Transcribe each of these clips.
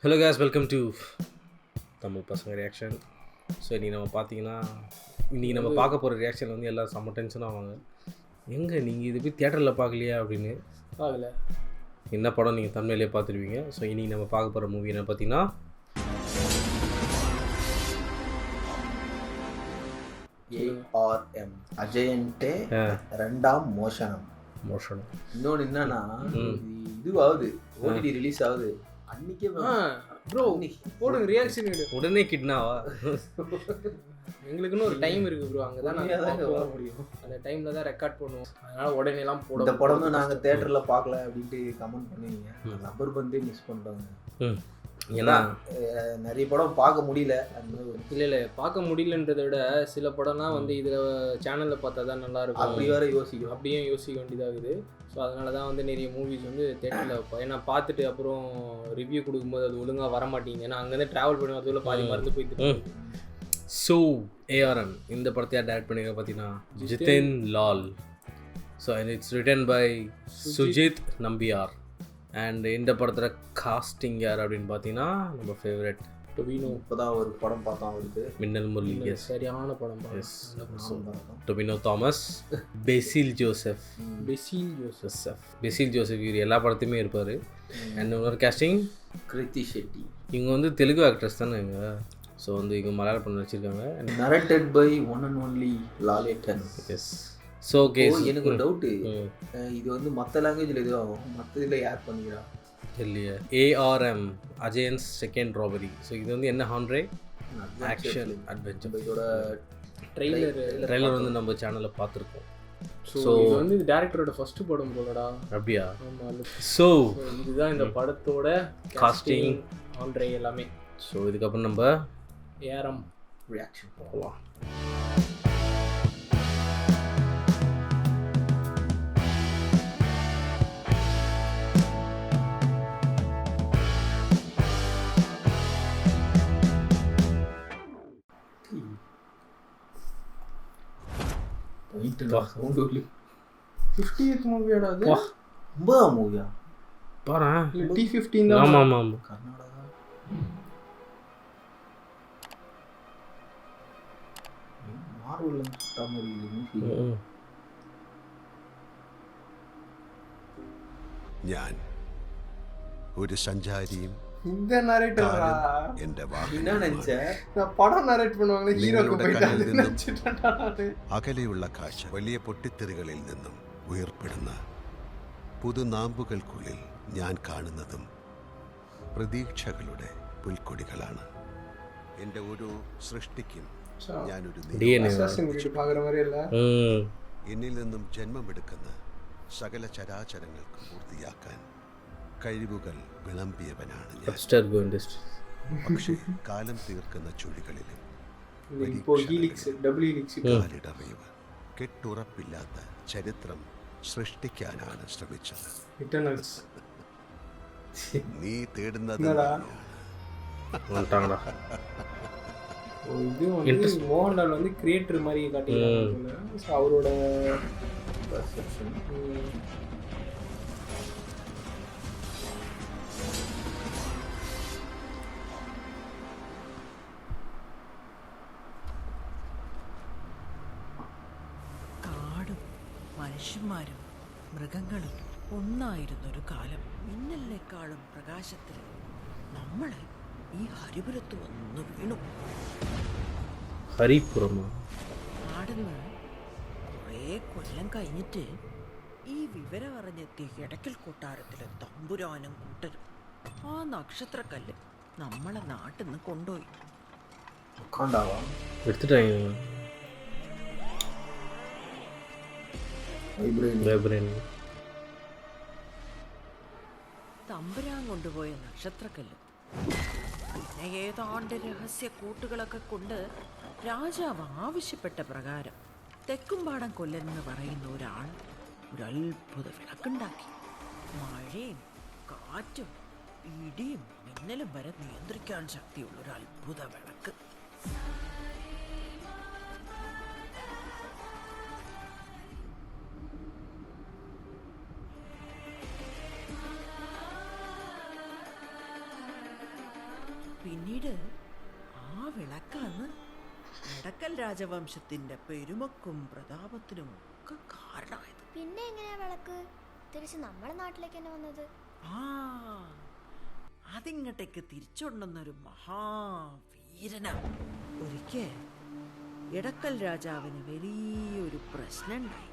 Hello case, welcome to Tamil பசங்க reaction. So இன்றைக்கி நம்ம பார்க்க போகிற ரியாக்ஷன் வந்து எல்லாம் செம்ம டென்ஷன் ஆவாங்க. எங்கே நீங்கள் இது போய் தியேட்டரில் பார்க்கலையா அப்படின்னு. பார்க்கல. என்ன படம் நீங்கள் தமிழ்லேயே பார்த்துருவீங்க. ஸோ இன்றைக்கி நம்ம பார்க்க போகிற மூவி என்ன பார்த்தீங்கன்னா ARM அஜயன்டே ரெண்டாம் மோஷனம். இன்னொன்று என்னன்னா இதுவாகுது ஓடிடி ரிலீஸ் ஆகுது அன்னைக்கே ப்ரோ போடுங்க ரியாக்ஷன் வீடியோ உடனே கிட்னாவா. எங்களுக்குன்னு ஒரு டைம் இருக்கு ப்ரோ, அங்கே தான் நாங்கள் வர முடியும். அந்த டைமில் தான் ரெக்கார்ட் பண்ணுவோம். அதனால் உடனேலாம் போட இந்த படமும் நாங்கள் தேட்டரில் பார்க்கல அப்படின்ட்டு கமெண்ட் பண்ணுவீங்க. நம்பர் பந்தே மிஸ் பண்ணிட்டோங்க. ஏன்னா நிறைய படம் பார்க்க முடியல. இல்லை பார்க்க முடியலன்றதை விட சில படம்லாம் வந்து இதில் சேனலில் பார்த்தா தான் நல்லாயிருக்கும் அப்படி வேற யோசிக்கும். அப்படியும் யோசிக்க வேண்டியதாகுது. ஸோ அதனால தான் வந்து நிறைய மூவிஸ் வந்து தேட்டரில் வைப்போம். ஏன்னா பார்த்துட்டு அப்புறம் ரிவ்யூ கொடுக்கும்போது அது ஒழுங்காக வர மாட்டேங்குது. ஏன்னா அங்கேருந்து ட்ராவல் பண்ணி வரதுக்குள்ள பாதி மறந்து போயிட்டு. ஸோ ARM இந்த படத்தையா டைரக்ட் பண்ணிக்க பார்த்தீங்கன்னா Jithin Lal. So and it's written by Sujith Nambiar. And இந்த படத்தில் காஸ்டிங் யார் அப்படின்னு பார்த்தீங்கன்னா நம்ம ஃபேவரட் டொவினோ. இப்போதான் ஒரு படம் பார்த்தோம் அவருக்கு, மின்னல் முரளி. எஸ், சரியான படம். எஸ். டொவினோ தாமஸ், பெசில் ஜோசப். பெசில் ஜோசப் இவர் எல்லா படத்தையுமே இருப்பார். அண்ட் இன்னொரு கேஸ்டிங் கிருத்தி ஷெட்டி. இவங்க வந்து தெலுங்கு ஆக்ட்ரஸ் தானே இவங்க. ஸோ வந்து இவங்க மலையாள படம் வச்சுருக்காங்க. Narrated by one and only Lalettan. Yes. So okay, எனக்கு ஒரு டவுட்டு, இது வந்து மற்ற லாங்குவேஜில் இதுவாகும், மற்ற இதில் யார் பண்ணிக்கிறா இல்லையா? ARM Ajayan's second robbery. So இது வந்து என்ன ஹான்ரே ஆக்ஷன் அட்வென்ச்சர். இதோட ட்ரெய்லர் வந்து நம்ம சேனலில் பார்த்துருக்கோம். ஸோ இது வந்து டேரக்டரோட ஃபர்ஸ்ட் படம் போலடா. அப்படியா? ஆமாம். ஸோ இதுதான் இந்த படத்தோட காஸ்டிங் ஆண்ட்ரே எல்லாமே. ஸோ இதுக்கப்புறம் நம்ம ARM ரியாக்ஷன் போகலாம். சவுண்ட் 50th மூவியோட அது 9ஆம் மூவியா பாரு. T15 தான். ஆமாம் ஆமாம் ஆமாம். கர்நாடகா. மார்வல் சுட்டா மாதிரி மூவி. ഞാൻ ഒരു സഞ്ചാരിയും இந்த நரேட்டரா എന്റെ என்ன நினைச்ச? நான் படம் நரேட் பண்ணுவாங்க ஹீரோக்கு നിങ്ങളുടെ போயிட்டு കണ്ണിൽ നിന്നും நினைச்சிட்டேன்டா நானு. അകലെയുള്ള കാഴ്ച വലിയ പൊട്ടിത്തെറികളിൽ നിന്നും ഉയർപ്പെടുന്ന പുതുനാമ്പുകൾക്കുള്ളിൽ ഞാൻ കാണുന്നതും പ്രതീക്ഷകളുടെ പുൽക്കൊടികളാണ്. എൻ്റെ ഓരോ സൃഷ്ടിക്കും ഞാനൊരു DNA. Assassin's Creed பாக்குற மாதிரி இல்ல. എന്നിൽ നിന്നും ജന്മമെടുക്കുന്ന സകല ചരാചരങ്ങൾക്കും പൂർത്തിയാക്കാൻ കഴിവുകൾ വിളമ്പിയവനാണ് ഞാൻ. പക്ഷേ കാലം തീർക്കുന്ന ചുഴികളിലും இப்போ ஹீலிக்ஸ் டபுள் ஹீலிக்ஸ் കാലിടറിയവ കെട്ടുറപ്പില്ലാത്ത ചരിത്രം സൃഷ്ടിക്കാനാണ് ശ്രമിച്ചത്. இட்டர்னல்ஸ். നീ തേടുന്നത് என்னடா? வந்துட்டாங்கடா. இது வந்து மோகன்லால் வந்து கிரியேட்டர் மாதிரி காட்டியிருக்காங்க. ஸோ அவரோட பர்செப்ஷன் കാടും മനുഷ്യന്മാരും മൃഗങ്ങളും ഒന്നായിരുന്നൊരു കാലം. മിന്നലിനേക്കാളും പ്രകാശത്തിൽ നമ്മൾ ഈ ഹരിപുരത്ത് വന്നു വീണു. ஹரிபுரமா? നാടെന്ന് കുറേ കൊല്ലം കഴിഞ്ഞിട്ട് ഈ വിവരം അറിഞ്ഞെത്തിയ ഇടയ്ക്കൽ കൊട്ടാരത്തിലെ തമ്പുരാനും കൂട്ടരും ആ നക്ഷത്രക്കല്ല് നമ്മളെ നാട്ടിൽ നിന്ന് കൊണ്ടുപോയി. உட்காண்டாவா? எடுத்துட்டாங்க. வைப்ரேன். തമ്പുരാൻ കൊണ്ടുപോയ നക്ഷത്രക്കല്ല് പിന്നെ ഏതാണ്ട് രഹസ്യ കൂട്ടുകളൊക്കെ കൊണ്ട് രാജാവ് ആവശ്യപ്പെട്ട പ്രകാരം തെക്കുംപാടം കൊല്ലൻ എന്ന് പറയുന്ന ഒരാൾ ഒരു അത്ഭുത വിളക്കുണ്ടാക്കി. മഴയും കാറ്റും ഇടിയും മിന്നലും വരെ നിയന്ത്രിക്കാൻ ശക്തിയുള്ള ഒരു അത്ഭുത വിളക്ക്. പിന്നീട് ആ വിളക്കാണ് എടക്കൽ രാജവംശത്തിന്റെ പെരുമക്കും പ്രതാപത്തിനും ഒക്കെ കാരണമായത്. പിന്നെ എങ്ങനെയാ വിളക്ക് തിരിച്ച് നമ്മുടെ നാട്ടിലേക്ക് തന്നെ വന്നത്? ആ അതിങ്ങോട്ടേക്ക് തിരിച്ചുകൊണ്ടെന്നൊരു മഹാവീരനാ. ഒരിക്കൽ എടക്കൽ രാജാവിന് വലിയൊരു പ്രശ്നമുണ്ടായി.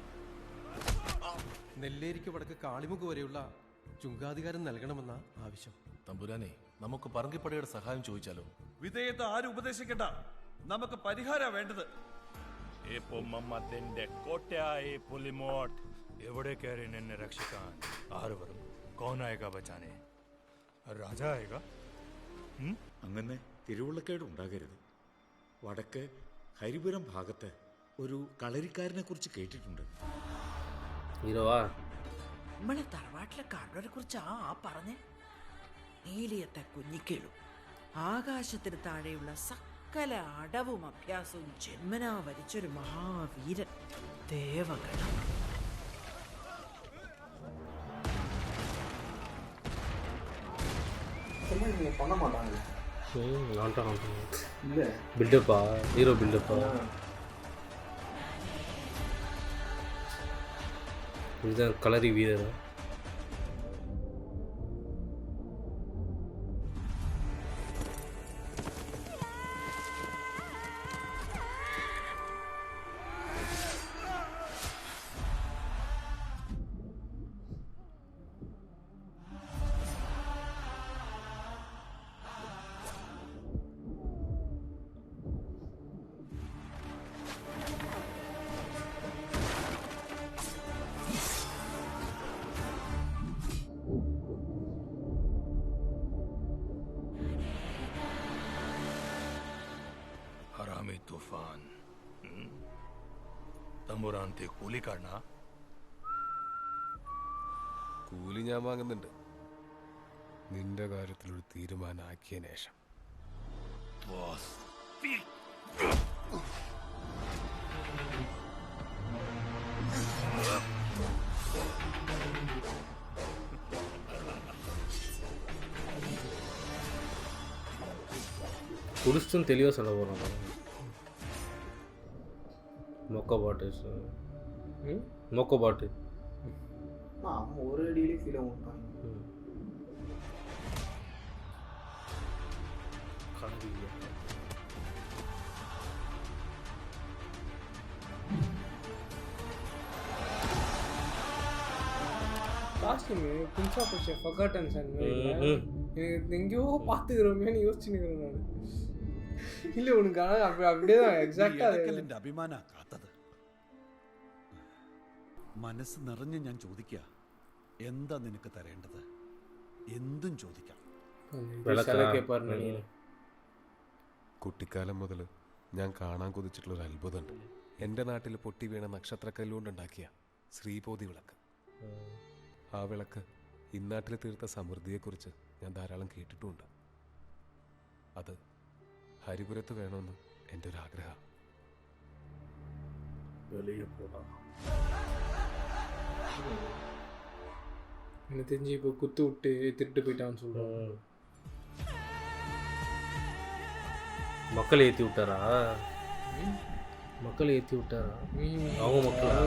നെല്ലേരിക്ക് വടക്ക് കാളിമുഖ് വരെയുള്ള ചുങ്കാധികാരം നൽകണമെന്ന ആവശ്യം. തമ്പുരാനെ, നമുക്ക് പറങ്കിപ്പടയുടെ സഹായം ചോദിച്ചാലോ? വിധേയത്തെ ആരും ഉപദേശിക്കണ്ട, നമുക്ക് പരിഹാരം വേണ്ടത്. ഈ പൊമ്മമ്മത്തിന്റെ കോട്ടയായി പുലിമോട്ട് എവിടെ കയറി എന്നെ രക്ഷിക്കാൻ ആര് വരും? കോനായക ബച്ചാനെ രാജായക. അങ്ങനെ തിരുവുള്ളക്കേട് ഉണ്ടാകരുത്. വടക്ക് ഹരിപുരം ഭാഗത്ത് ഒരു കളരിക്കാരനെ കുറിച്ച് കേട്ടിട്ടുണ്ട്. ഹീറോവാ? നമ്മളെ തറവാട്ടിലെ കാരണവരെ കുറിച്ച് ആ പറഞ്ഞ നീലിയത്തെ കുഞ്ഞിക്കേളു. ആകാശത്തിന് താഴെയുള്ള സകല അടവും അഭ്യാസവും ജന്മനാ വരിച്ചൊരു മഹാവീരൻ. ദേവഗണം. பண்ண மாட்டாங்க. இல்ல பில்டப்பா, ஹீரோ பில்டப்பா. இதுதான் கலரி வீரர். ഹറാമി തൂഫാൻ. തമ്പുരാന്റെ കൂലി കാണ. കൂലി ഞാൻ വാങ്ങുന്നുണ്ട്, നിന്റെ കാര്യത്തിലൊരു തീരുമാനമാക്കിയ ശേഷം. குடிச்சும் தெளிவாக சொல்ல போகிறோம். மொக்க பாட்டு மொக்க பாட்டு அவன் ஒரு அடியிலே கீழே விட்டான். காஸ்டியூமு புதுசாக போச்சு. ஃபர்காட்டன் சன் எனக்கு எங்கேயோ பார்த்துக்கிறோமேனு யோசிச்சுன்னு நான். இல்லை உனக்கு ஆனால் அப்படியே தான் എക്സാക്റ്റ് എന്റെ അഭിമാന കാത്തത്. മനസ്സ് നിറഞ്ഞ് ഞാൻ ചോദിക്കുക, എന്താ നിനക്ക് തരേണ്ടത്? എന്തും ചോദിക്കാം. കുട്ടിക്കാലം മുതൽ ഞാൻ കാണാൻ കൊതിച്ചിട്ടുള്ളൊരു അത്ഭുതമുണ്ട്. എൻ്റെ നാട്ടിൽ പൊട്ടി വീണ നക്ഷത്രക്കല്ലുകൊണ്ടുണ്ടാക്കിയ ശ്രീപോതി വിളക്ക്. ആ വിളക്ക് ഇന്നാട്ടിൽ തീർത്ത സമൃദ്ധിയെക്കുറിച്ച് ഞാൻ ധാരാളം കേട്ടിട്ടുമുണ്ട്. അത് ഹരിപുരത്ത് വേണമെന്ന് എൻ്റെ ഒരു ആഗ്രഹം. எனக்கு தெரிஞ்சு இப்போ குத்து விட்டு திருட்டு போயிட்டான்னு சொல்லுவாங்க. மக்களை ஏற்றி விட்டாரா? மக்களை ஏற்றி விட்டாரா? அவங்க மக்களா?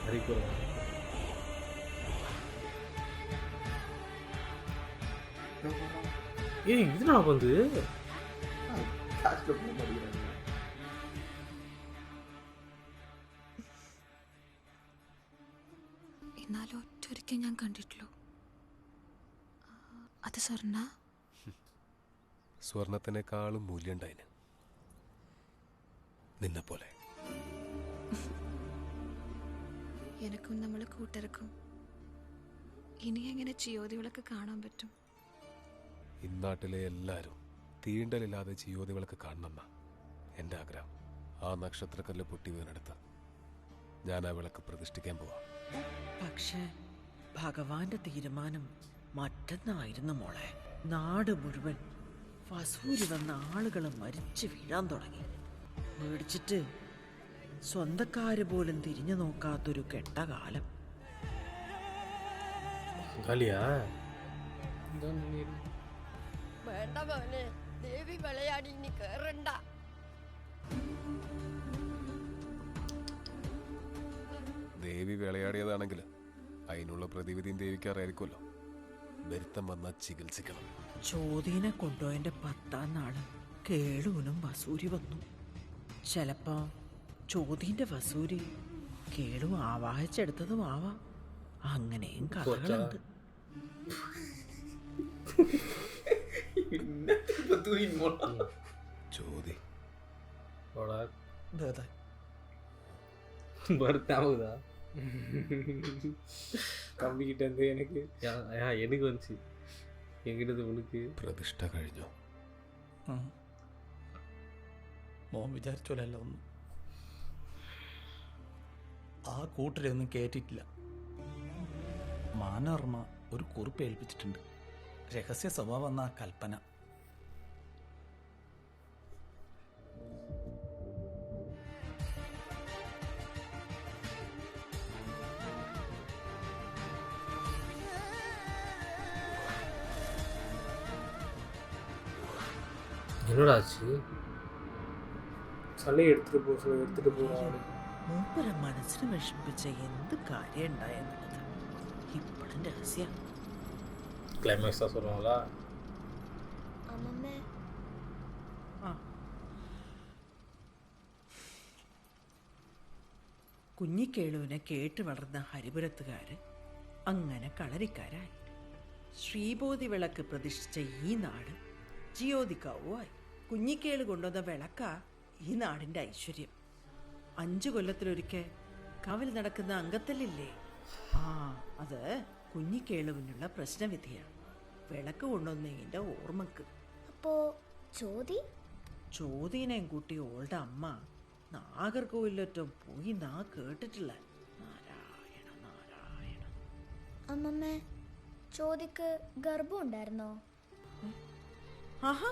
ஹரிபுரம். ஏய் இது நான் வந்து എന്നാലും ഒറ്റൊരിക്കൽ ഞാൻ കണ്ടിട്ടുള്ളൂ. അത് സ്വർണ്ണ. സ്വർണത്തിനേക്കാളും മൂല്യമുണ്ടായിന് നിന്നെ പോലെ. എനക്കും നമ്മളെ കൂട്ടർക്കും ഇനി എങ്ങനെ ജിയോതി വിളക്ക് കാണാൻ പറ്റും? ഇന്നാട്ടിലെ എല്ലാവരും തീണ്ടലില്ലാതെ ജിയോതി വിളക്ക് കാണണമെന്ന എൻ്റെ ആഗ്രഹം. ആ നക്ഷത്രക്കല്ല് പൊട്ടി വീണെടുത്ത് ഞാൻ ആ വിളക്ക് പ്രതിഷ്ഠിക്കാൻ പോവാം. പക്ഷേ ഭഗവാന്റെ തീരുമാനം മറ്റൊന്നായിരുന്നു മോളെ. നാട് മുഴുവൻ വസൂരി വന്ന ആളുകൾ മരിച്ചു വീഴാൻ തുടങ്ങി. മേടിച്ചിട്ട് സ്വന്തക്കാര് പോലും തിരിഞ്ഞു നോക്കാത്തൊരു കെട്ട കാലം. காலியா? இதான் വേണ്ട മോനെ, ദേവി വിളയാടി ഇനി കേറണ്ട. ദേവി വിളയാടിയതാണെങ്കിൽ അതിനുള്ള പ്രതിവിധിയും ദേവിക്കാറായിരിക്കുമല്ലോ. വരുത്തം വന്നാൽ ചികിത്സിക്കണം. ചോദ്യനെ കൊണ്ടുപോയതിന്റെ 10ാം നാള് കേളുവിനും വസൂരി വന്നു. ചിലപ്പോ ചോദ്യന്റെ വസൂരി കേളു ആവാഹിച്ചെടുത്തതും ആവാം. അങ്ങനെയും കഥകളുണ്ട്. ചോദി வருத்தாகுதா கம்பிக்கிட்ட இருந்து எனக்கு எனக்கு வந்துச்சு எங்கிட்டது உனக்கு പ്രതിഷ്ഠ കഴിഞ്ഞോ? മോൻ വിചാരിച്ചോലല്ല ഒന്നും. ആ കൂട്ടരൊന്നും കേട്ടിട്ടില്ല. മാനവർമ്മ ഒരു കുറിപ്പ് ഏൽപ്പിച്ചിട്ടുണ്ട്. രഹസ്യ സ്വഭാവം എന്ന കൽപ്പന. என்னடா ஆச்சு? சளி எடுத்துட்டு போறாரு. മൂപ്പരെ മനസ്സിന് വിഷമിപ്പിച്ച എന്ത് കാര്യം ഉണ്ടായെന്നുള്ളത് ഇപ്പോഴും രഹസ്യം. கிளைமேக்ஸ் தான் சொல்லுவாங்களா? കുഞ്ഞിക്കേളുവിനെ കേട്ട് വളർന്ന ഹരിപുരത്തുകാര് അങ്ങനെ കളരിക്കാരായി. ശ്രീബോധി വിളക്ക് പ്രതിഷ്ഠിച്ച ഈ നാട് ജിയോതിക്കാവുമായി. കുഞ്ഞിക്കേള് കൊണ്ടുവന്ന വിളക്ക ഈ നാടിൻ്റെ ഐശ്വര്യം. 5 കൊല്ലത്തിലൊരിക്കൽ കാവൽ നടക്കുന്ന അങ്കത്തല്ലില്ലേ, അത് കുഞ്ഞിക്കേളുവിനുള്ള പ്രശ്നവിധിയാണ്. വിളക്ക് കൊണ്ടുവന്നതിൻ്റെ ഓർമ്മക്ക്. അപ്പോ ചോദ്യനെയും കൂട്ടി ഓളുടെ അമ്മ നാഗർകോവിലൊറ്റം പോയി കേട്ടിട്ടില്ല. നാരായണ നാരായണ. അമ്മമ്മേ, ചോദിക്ക് ഗർഭം ഉണ്ടായിരുന്നോ? ആഹാ,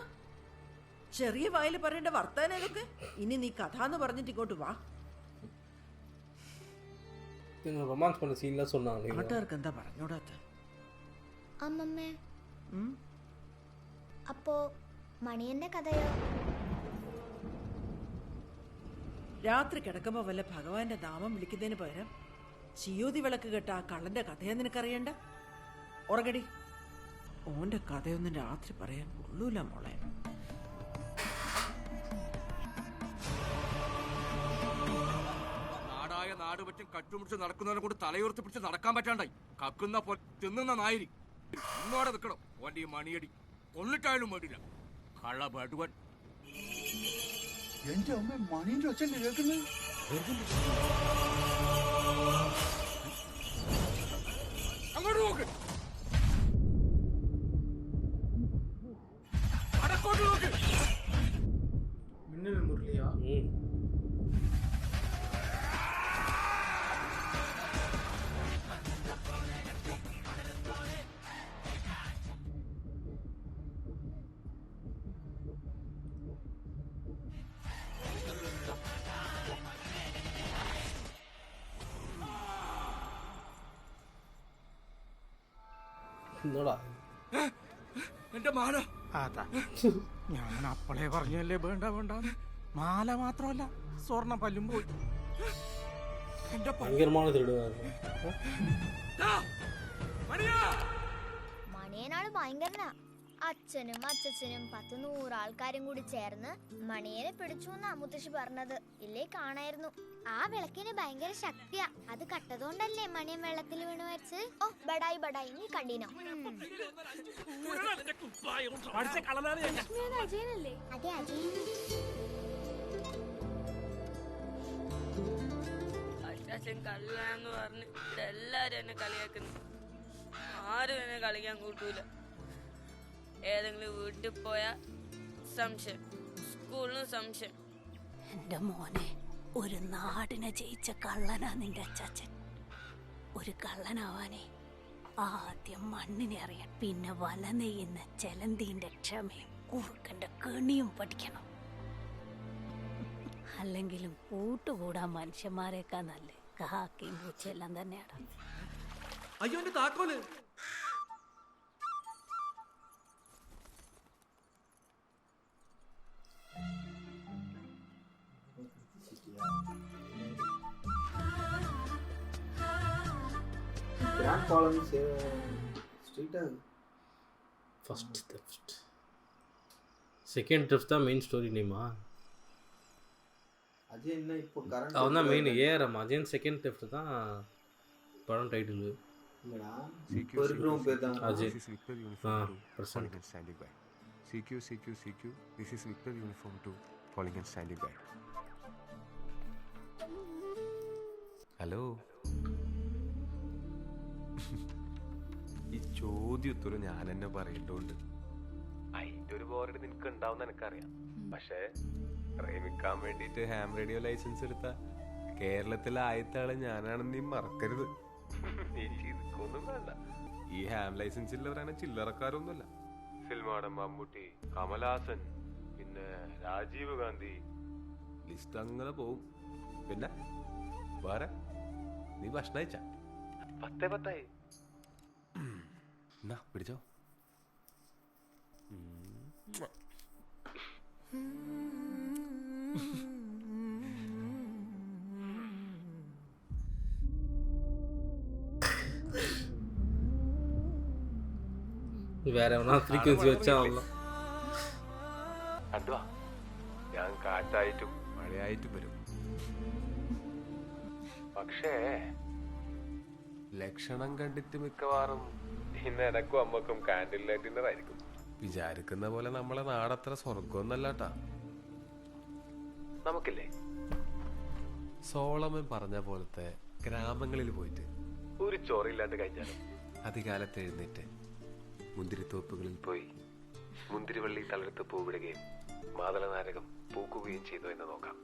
ചെറിയ വായിൽ പറയേണ്ട വർത്താനം ഇതൊക്കെ. ഇനി നീ കഥ എന്ന് പറഞ്ഞിട്ട് ഇങ്ങോട്ട് വാ. ரொமான்ஸ் பண்ண சீன்லாம் சொன்னாங்க. നാട്ടുകാർക്ക് എന്താ പറഞ്ഞോടാത്ത? അമ്മമ്മേ, അപ്പോ മണിയന്റെ കഥയോ? രാത്രി കിടക്കുമ്പോ വല്ല ഭഗവാന്റെ നാമം വിളിക്കുന്നതിന് പകരം ചിയോതി വിളക്ക് കേട്ട ആ കള്ളന്റെ കഥയാ നിനക്കറിയണ്ട? ഉറങ്ങടി. ഓന്റെ കഥയൊന്നും രാത്രി പറയാൻ കൊള്ളൂല മോളെ. നാടായ നാട് പറ്റും കട്ടുമുടിച്ച് നടക്കുന്നവരെ കൊണ്ട് തലയുയർത്തി പിടിച്ച് നടക്കാൻ പറ്റാണ്ടായി. കക്കുന്ന പോലെ തിന്നുന്ന നായിരി ഇന്നോടെ നിൽക്കണം. ഓന്റെ ഈ മണിയടി കൊള്ളിട്ടായാലും വേണ്ടില്ല. കള്ള ബടുവൻ. എന്റെ അമ്മ മണിന്റെ ഒച്ചല്ലേ കേൾക്കുന്നത്? അങ്ങോട്ട് നോക്ക്. അടക്കോട്ട് നോക്ക്. மின்னல் முரளியா? എന്റെ മാല. ഞാൻ അപ്പളേ പറഞ്ഞല്ലേ വേണ്ട വേണ്ടാന്ന്. മാല മാത്രമല്ല, സ്വർണ്ണ പല്ലും പോയി. ഭയങ്കരമാണ് തിടുവായിരുന്നു. മണിയനാള് ഭയങ്കരനാ. അച്ഛനും അച്ഛനും 10-100 ആൾക്കാരും കൂടി ചേർന്ന് മണിയനെ പിടിച്ചു എന്നാ മുത്തശ്ശി പറഞ്ഞത്. ഇല്ലേ കാണായിരുന്നു. ആ വിളക്കിന് ഭയങ്കര ശക്തിയാ. അത് കട്ടതുകൊണ്ടല്ലേ മണിയൻ വെള്ളത്തിൽ വീണ് മരിച്ച്. ഓ ബടായി ബടായി, നീ കണ്ടീനോ? അജയനല്ലേ? അതെ അജയൻ. അച്ഛൻ കള്ളാന്ന് പറഞ്ഞ് എല്ലാരും എന്നെ കളിയാക്കുന്നു. ആരും എന്നെ കളിക്കാൻ കൂട്ടൂല. ഏതെങ്കിലും വീട്ടിൽ പോയാ സംശയം, സ്കൂളിലും സംശയം. എന്റെ മോനെ, ഒരു നാടിനെ ജയിച്ച കള്ളനാ നിന്റെ അച്ചാച്ചൻ. ഒരു കള്ളനാവാനേ ആദ്യം മണ്ണിനെ അറിയണം. പിന്നെ വല നെയ്യുന്ന ചെലന്തീന്റെ ക്ഷമയും കുറുക്കന്റെ കെണിയും പഠിക്കണം. അല്ലെങ്കിലും കൂട്ടുകൂടാൻ മനുഷ്യന്മാരെക്കാ നല്ല കാക്കയും പൂച്ചയെല്ലാം തന്നെയാണ്. അയ്യോ, എന്റെ താക്കോല്. கிராண்ட் பாலன் ஸ்ட்ரீட்டாக ஃபர்ஸ்ட் தெஃப்ட், செகண்ட் தெஃப்ட் தான் மெயின் ஸ்டோரி நேமா? அஜய் என்ன இப்போ கரண்ட் அவன் தான் main. ARM Ajayan second theft தான் படம் டைட்டில். இல்லைடா இப்போ இருக்கிறவங்க பேர் தான் Ajay. This is Victor Uniform 2 present. falling and standing by. CQ CQ CQ. This is Victor Uniform 2 falling and standing by. Hello. ഈ ചോദ്യത്തോട് ഞാൻ എന്നെ പറയേണ്ടതുണ്ട്. അതിൻ്റെ ഒരു ബോറടി നിനക്ക് ഉണ്ടാവും എനിക്കറിയാം. പക്ഷേ പ്രേമിക്കാൻ വേണ്ടിയിട്ട് ഹാം റേഡിയോ ലൈസൻസ് എടുത്ത കേരളത്തിലെ ആദ്യത്തെ ആള് ഞാനാണെന്ന് നീ മറക്കരുത്. എനിക്ക് ഇതൊന്നും വേണ്ട. ഈ ഹാം ലൈസൻസ് ഉള്ളവരാണ് ചില്ലറക്കാരൊന്നുമല്ല. സിൽമാടൻ മമ്മൂട്ടി, കമൽഹാസൻ, പിന്നെ രാജീവ് ഗാന്ധി, ലിസ്റ്റ് അങ്ങനെ പോവും. പിന്നെ വേറെ നീ ഭക്ഷണം അയച്ച 10 എന്നാ പിടിച്ചോ. വേറെ എവനാ ഫ്രീക്വൻസി വെച്ചാൽ കണ്ടുവാ, ഞാൻ കാറ്റായിട്ടും മഴയായിട്ടും വരും. പക്ഷേ ലക്ഷണം കണ്ടിട്ട് മിക്കവാറും ഇന്ന് എനക്കും അമ്മക്കും കാൻഡിൽ ലൈറ്റ് ഡിന്നർ ആയിരിക്കും. വിചാരിക്കുന്ന പോലെ നമ്മളെ നാടത്ര സ്വർഗമൊന്നല്ലാട്ടാ. നമുക്കില്ലേ സോളമൻ പറഞ്ഞ പോലത്തെ ഗ്രാമങ്ങളിൽ പോയിട്ട് ഒരു ചോറില്ലാണ്ട് കഴിഞ്ഞാലും അധികാലത്ത് എഴുന്നേറ്റ് മുന്തിരിത്തോപ്പുകളിൽ പോയി മുന്തിരിവള്ളി തളർത്ത് പൂവിടുകയും മാതളനാരകം പൂക്കുകയും ചെയ്തു എന്ന് നോക്കാം.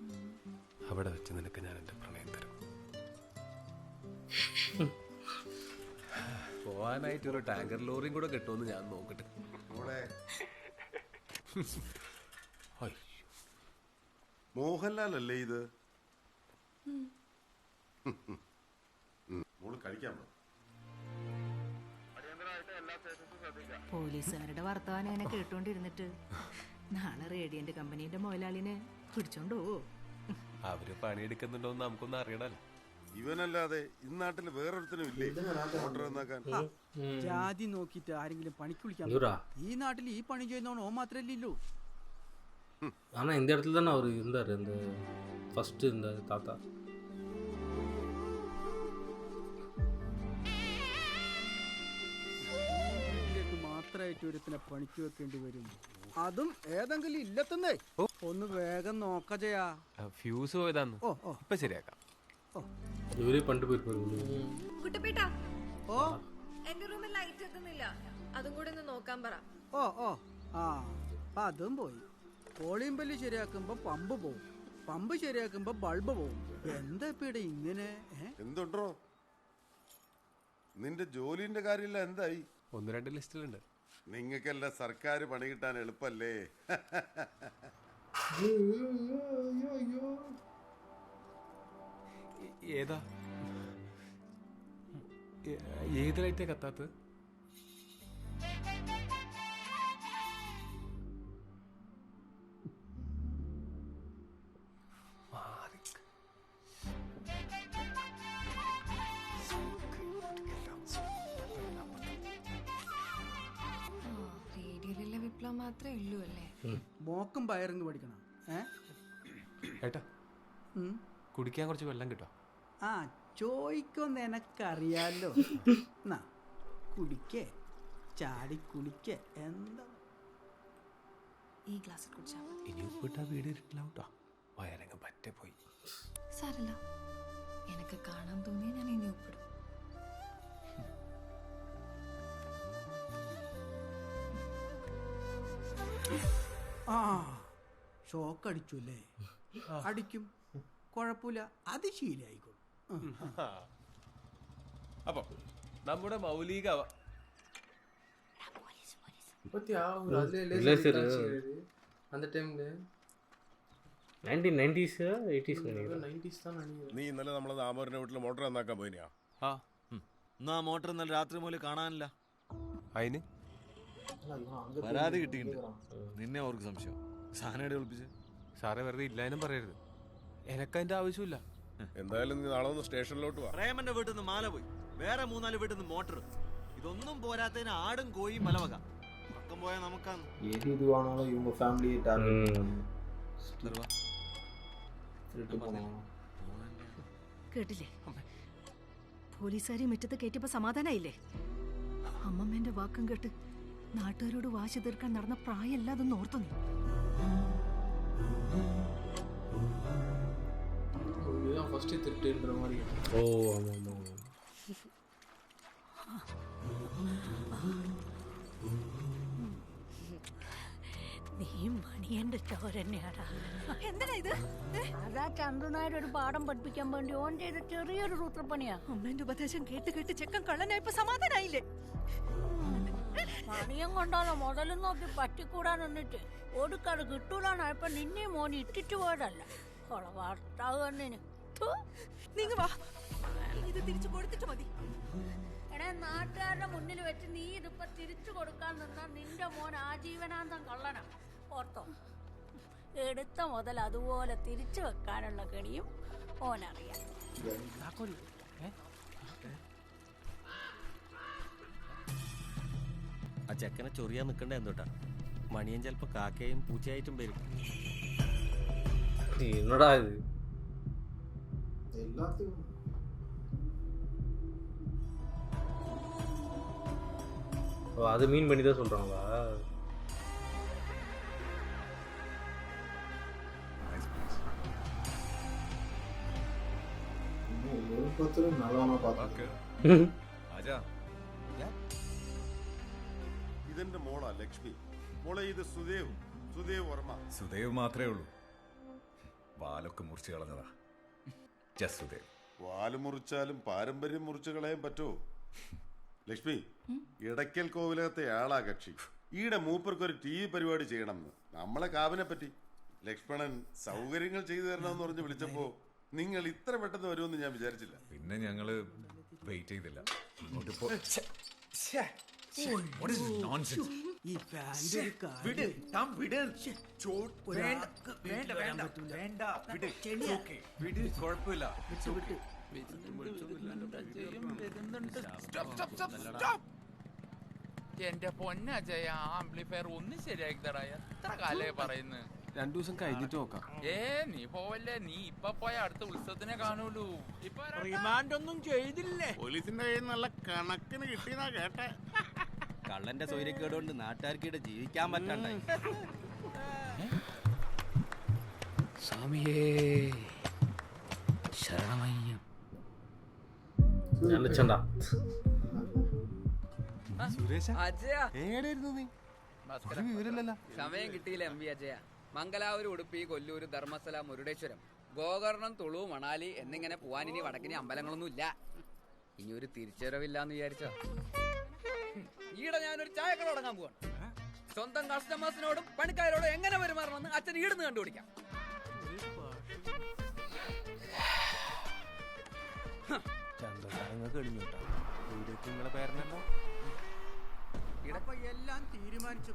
അവിടെ വെച്ച് നിനക്ക് ഞാൻ എൻ്റെ പ്രണയം തരും. പോവാനായിട്ടൊരു ടാങ്കർ ലോറിയും കൂടെ കിട്ടുമെന്ന് ഞാൻ നോക്കട്ടെ. മോഹൻലാൽ അല്ലേ ഇത്? മോള് കഴിക്കാമോ? പോലീസുകാരുടെ വർത്തമാനം ഇങ്ങനെ കേട്ടോണ്ടിരുന്നിട്ട് നാളെ റേഡിയന്റ് കമ്പനീന്റെ മുതലാളിനെ പിടിച്ചോണ്ട് പോവോ? അവര് പണിയെടുക്കുന്നുണ്ടോന്ന് നമുക്കൊന്നും അറിയണല്ലോ. ഇവനല്ലാതെ ഇന്നാട്ടില് വേറൊരുത്തനും ഇല്ലേ ഓർഡർ എന്നാക്കാൻ? ജാതി നോക്കിയിട്ട് ആരെങ്കിലും പണിക്ക് വിളിക്കാൻ? ഈ നാട്ടിൽ ഈ പണി ചെയ്യുന്നവൻ ഓ മാത്രല്ലേ ഇല്ലൂ. ஆனால் இந்த இடத்துல தானே அவர் இருந்தார், இந்த ஃபஸ்ட்டு இந்த தாத்தா. മാത്രമായിട്ട് ഒരുത്തിനെ പണിക്ക് വെക്കേണ്ടി വരും. അതും ഏതെങ്കിലും ഇല്ലത്തന്നേ. ഒന്ന് വേഗം നോക്ക ചെയ്യാ. ഫ്യൂസ് പോയതാന്ന്. ഇപ്പൊ ശരിയാക്കാം. ഇവര് പണ്ട് പോയിരിക്കും. കുട്ടപ്പേട്ടാ, ഓ എന്റെ റൂമിൽ ലൈറ്റ് എത്തുന്നില്ല, അതും കൂടെ ഒന്ന് നോക്കാൻ പറ. ഓ ഓ ആ അതും പോയി. കോളിയും ബെല്ല് ശരിയാക്കുമ്പോ പമ്പ് പോവും, പമ്പ് ശരിയാക്കുമ്പോ ബൾബ് പോവും. എന്താ ഇപ്പടെ ഇങ്ങനെ? എന്തുണ്ടോ നിന്റെ ജോലിന്റെ കാര്യമില്ല എന്തായി? 1-2 ലിസ്റ്റിലുണ്ട്. നിങ്ങൾക്കെല്ലാം സർക്കാർ പണി കിട്ടാൻ എളുപ്പല്ലേ? ഏതാ ഏത് ലൈറ്റാ കത്താത്ത? റേഡിയോയിലുള്ള വിപ്ലവം മാത്രമേ ഉള്ളൂ അല്ലേ? മോക്കും പയറിങ് പഠിക്കണം. ഏട്ടാ കുടിക്കാൻ കുറച്ച് വെള്ളം കിട്ടോ? ആ ചോദിക്കൊന്ന് എനക്കറിയാലോ. എന്നാ കുടിക്കേ, ചാടി കുളിക്കേ. എന്താ ഈ ഗ്ലാസ്സിൽ കുടിച്ചാൽ ഇനി ഉപ്പിട്ടാ വീട് ഇരുട്ടിലാവട്ടോ. വയറങ്ങ് പറ്റേ പോയി. സാരല്ല, എനിക്ക് കാണാൻ തോന്നിയാൽ ഞാൻ ഇനി ഉപ്പിടും. ആ ഷോക്ക് അടിച്ചു അല്ലേ? അടിക്കും, കുഴപ്പമില്ല, അത് ശീലായിക്കോളും. അപ്പൊ നമ്മുടെ മൗലിക அந்த டைம்ல 1990s 80s நினைக்கிறேன். 90s தான் நினைக்கிறேன். നീ ഇന്നലെ നമ്മളെ ദാമോദരന്റെ വീട്ടിൽ മോട്ടർ നന്നാക്കാൻ പോയിനാ? എന്നാ മോട്ടർ ഇന്നലെ രാത്രി മുതൽ കാണാനില്ല. അതിന് പരാതി കിട്ടിയിട്ടുണ്ട്. നിന്നെ അവർക്ക് സംശയം. സാധനം ഒളിപ്പിച്ച് സാറേ വെറുതെ ഇല്ലാനും പറയരുത്. എനക്കതിന്റെ ആവശ്യമില്ല. എന്തായാലും നീ നാളെ ഒന്ന് സ്റ്റേഷനിലോട്ട് വാ. പ്രേമന്റെ വീട്ടിൽ നിന്ന് മാല പോയി. വേറെ 3-4 വീട്ടിൽ നിന്ന് മോട്ടർ. ഇതൊന്നും പോരാത്തതിന് ആടും കോഴിയും മലവക. പക്കം പോയാൽ നമുക്കാണ്. எது இதுவானாலும் இவங்க ஃபேமிலியை டார்கெட் കേട്ടില്ലേ? പോലീസുകാരെ മുറ്റത്ത് കയറ്റിയപ്പോ സമാധാനായില്ലേ? അമ്മമ്മേന്റെ വാക്കും കേട്ട് നാട്ടുകാരോട് വാശി തീർക്കാൻ നടന്ന പ്രായമല്ല അതൊന്നും ഓർത്തു നീ. இதுதான் ஃபர்ஸ்ட் திருட்டுன்ற மாதிரி. ஓ ஆமா ஆமா. നീ മണിയന്റെ ചോരന്നെയാടാ. എന്തിനാ ഇത്? അതാ ചന്ദ്രനായുടെ ഒരു പാഠം പഠിപ്പിക്കാൻ വേണ്ടി ഓൻ ചെയ്ത ചെറിയൊരു സൂത്രപ്പണിയാ. അമ്മേന്റെ ഉപദേശം കേട്ട് കേട്ട് ചെക്കൻ കള്ളനായപ്പോ സമാധാനായില്ലേ? മണിയം കൊണ്ടാലോ മുതലും നോക്കി പറ്റിക്കൂടാൻ നിന്നിട്ട് ഒടുക്കാട് കിട്ടൂലാണായപ്പോ നിന്നെ മോനെ ഇട്ടിട്ട് പോയതല്ല. ഭർത്താവ് കണ്ണിന് നീങ്ങ വാ, ഇത് തിരിച്ചു കൊടുത്തിട്ട് മതി. എടാ, നാട്ടുകാരുടെ മുന്നിൽ വെച്ച് നീ ഇതിപ്പോ തിരിച്ചു കൊടുക്കാൻ നിന്നാ നിന്റെ മോൻ ആജീവനാന്തം കള്ളനാ. ഓർത്തോ? എടുത്ത മുതൽ അതുപോലെ തിരിച്ചു വെക്കാനുള്ള കെണിയും ഓനറിയാം. ആ ചെക്കനെ ചൊറിയാൻ നിൽക്കണ്ട എന്തോട്ടാ? മണിയൻ ചിലപ്പോ കാക്കയും പൂച്ചയായിട്ടും വരും. என்னடா இது? எல்லாத்துக்கும் அது மீன் பண்ணி தான் சொல்றாங்களா? ஒருத்தரும் நல்லவனா பார்த்தாங்க. ഇതെന്റെ മോളാ ലക്ഷ്മി. മോളെ ഇത് സുദേവ് വർമ്മ. സുദേവ് മാത്രമേ ഉള്ളൂ. വാലൊക്കെ മുറിച്ച് കളഞ്ഞതാ. സുദേവ് വാല് മുറിച്ചാലും പാരമ്പര്യം മുറിച്ചു കളയാൻ പറ്റുമോ? ലക്ഷ്മി, ഇടയ്ക്കൽ കോവിലകത്തെ ആളാ കക്ഷി. ഈടെ മൂപ്പർക്കൊരു TV പരിപാടി ചെയ്യണമെന്ന്. നമ്മളെ കാവിനെ പറ്റി ലക്ഷ്മണൻ സൗകര്യങ്ങൾ ചെയ്തു തരണമെന്ന് പറഞ്ഞ് വിളിച്ചപ്പോ നിങ്ങൾ ഇത്ര പെട്ടെന്ന് വരുമെന്ന് ഞാൻ വിചാരിച്ചില്ല. പിന്നെ ഞങ്ങള് വെയിറ്റ് ചെയ്തില്ല. ഇങ്ങോട്ട് ഈ പാന്റ് വിട്, താൻ വിട്. വേണ്ട വേണ്ട വേണ്ട, വിട്. ഓക്കേ, വിട്, കുഴപ്പമില്ല. എന്റെ പൊന്നജയ, ആംപ്ലിഫയർ ഒന്ന് ശരിയാക്കി തടാ. എത്ര കാലേ പറയുന്നു? 2 ദിവസം കഴിഞ്ഞിട്ട് നോക്കാം. നീ പോവല്ലേ? നീ ഇപ്പൊ പോയ അടുത്ത ഉത്സവത്തിനെ കാണുള്ളൂ. ഇപ്പൊ റിമാൻഡ് ഒന്നും ചെയ്തില്ലേ? പോലീസിന്റെ കയ്യിൽ നല്ല കണക്കിന് കിട്ടിയെന്നാ കേട്ടെ. കള്ളന്റെ സൗകര്യക്കേട് കൊണ്ട് നാട്ടുകാർക്കിടെ ജീവിക്കാൻ പറ്റണ്ടായി. സ്വാമിയേ ശരണമയ്യം. സമയം കിട്ടിയില്ല എം വി അജയ. മംഗലാപുരം, ഉടുപ്പി, കൊല്ലൂർ, ധർമ്മസ്ഥല, മുരുടേശ്വരം, ഗോകർണം, തുളു, മണാലി എന്നിങ്ങനെ പോവാൻ ഇനി വടക്കിനി അമ്പലങ്ങളൊന്നും ഇല്ല. ഇനി ഒരു തിരിച്ചുവരവില്ലാന്ന് വിചാരിച്ചോ? ഈടെ ഞാനൊരു ചായക്കട തുടങ്ങാൻ പോവാണ്. സ്വന്തം കസ്റ്റമേഴ്സിനോടും പണിക്കാരോടും എങ്ങനെ പെരുമാറണമെന്ന് അച്ഛൻ ഈടുന്ന് കണ്ടുപിടിക്കാം. എല്ലാം തീരുമാനിച്ചു.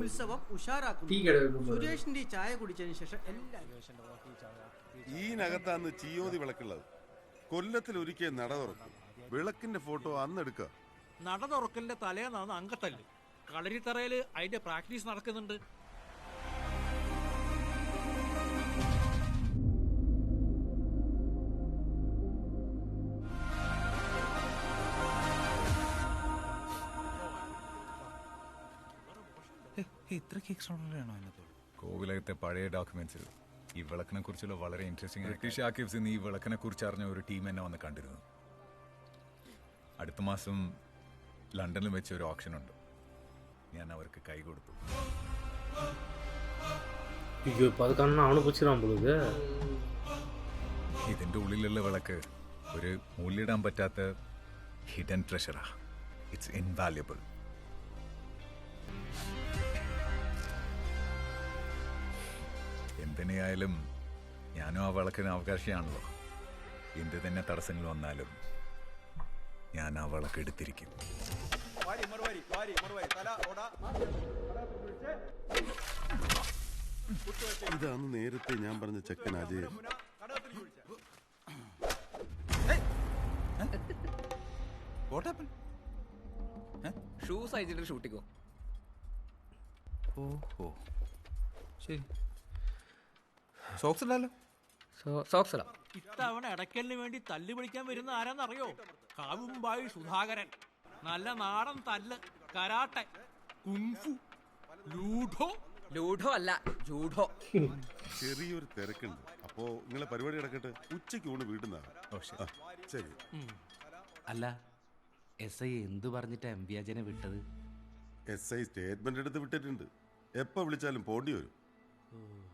ഉത്സവം ഉഷാറാക്കുന്നു. സുരേഷിന്റെ ചായ കുടിച്ചതിന് ശേഷം ഈനകത്താന്ന് ചിയോതി വിളക്കുള്ളത്. കൊല്ലത്തിൽ ഒരിക്കൽ നട തുറക്കും. വിളക്കിന്റെ ഫോട്ടോ അന്ന് എടുക്കുക. നട തുറക്കലിന്റെ തലേന്നാണ് അങ്കത്തല്ല്. കളരിത്തറയില് അതിന്റെ പ്രാക്ടീസ് നടക്കുന്നുണ്ട്. ഇത്രയ്ക്ക് എക്സ്ട്രാണറിയാണോ അതിനകത്ത്? കോവിലകത്തെ പഴയ ഡോക്യുമെന്റ്സിൽ ഈ വിളക്കിനെ കുറിച്ചുള്ള വളരെ ഇൻട്രസ്റ്റിംഗ് ബ്രിട്ടീഷ് ആർക്കൈവ്സിൽ നിന്ന് ഈ വിളക്കിനെ കുറിച്ച് അറിഞ്ഞ ഒരു ടീം എന്നെ വന്ന് കണ്ടിരുന്നു. അടുത്ത മാസം ലണ്ടനിൽ വെച്ച് ഒരു ഓപ്ഷൻ ഉണ്ട്. ഞാൻ അവർക്ക് കൈ കൊടുത്തു. ഇതിന്റെ ഉള്ളിലുള്ള വിളക്ക് ഒരു മൂല്യയിടാൻ പറ്റാത്ത ഹിഡൻ ട്രഷറാ. It's invaluable. എന്തിനായാലും ഞാനും ആ വിളക്കിന് അവകാശിയാണല്ലോ. എന്ത് തന്നെ തടസ്സങ്ങൾ വന്നാലും ഞാൻ ആ വിളക്ക് എടുത്തിരിക്കും. ഇതാണ് നേരത്തെ ഞാൻ പറഞ്ഞ ചെക്കൻ അജയൻ. ഷൂസ് അയച്ചിട്ട് ഷൂട്ടിക്കോ. ഓഹോ ശരി. സോക്സ് ഇല്ലല്ലോ. സോക്സ് അല്ല. ഇത്തവണ ഇടയ്ക്കലിന് വേണ്ടി തല്ല് പിടിക്കാൻ വരുന്ന ആരാന്നറിയോ? കാവുംബായി സുധാകരൻ. നല്ല നാടൻ തല്ല്, കരാട്ടെ, കുങ്ഫു, ലൂഡോ അല്ല ജൂഡോ. ചെറിയൊരു തിരക്കുണ്ട്. അപ്പോ നിങ്ങളെ പരിപാടി കിടക്കട്ടെ. ഉച്ചയ്ക്ക് ഊണ് വീട്ടിൽ നിന്നാണ്. ശരി. അല്ല, SI എന്തു പറഞ്ഞിട്ടാ MV അജയനെ വിട്ടത്? SI സ്റ്റേറ്റ്മെന്റ് എടുത്ത് വിട്ടിട്ടുണ്ട്. എപ്പോ വിളിച്ചാലും പോണ്ടി വരും.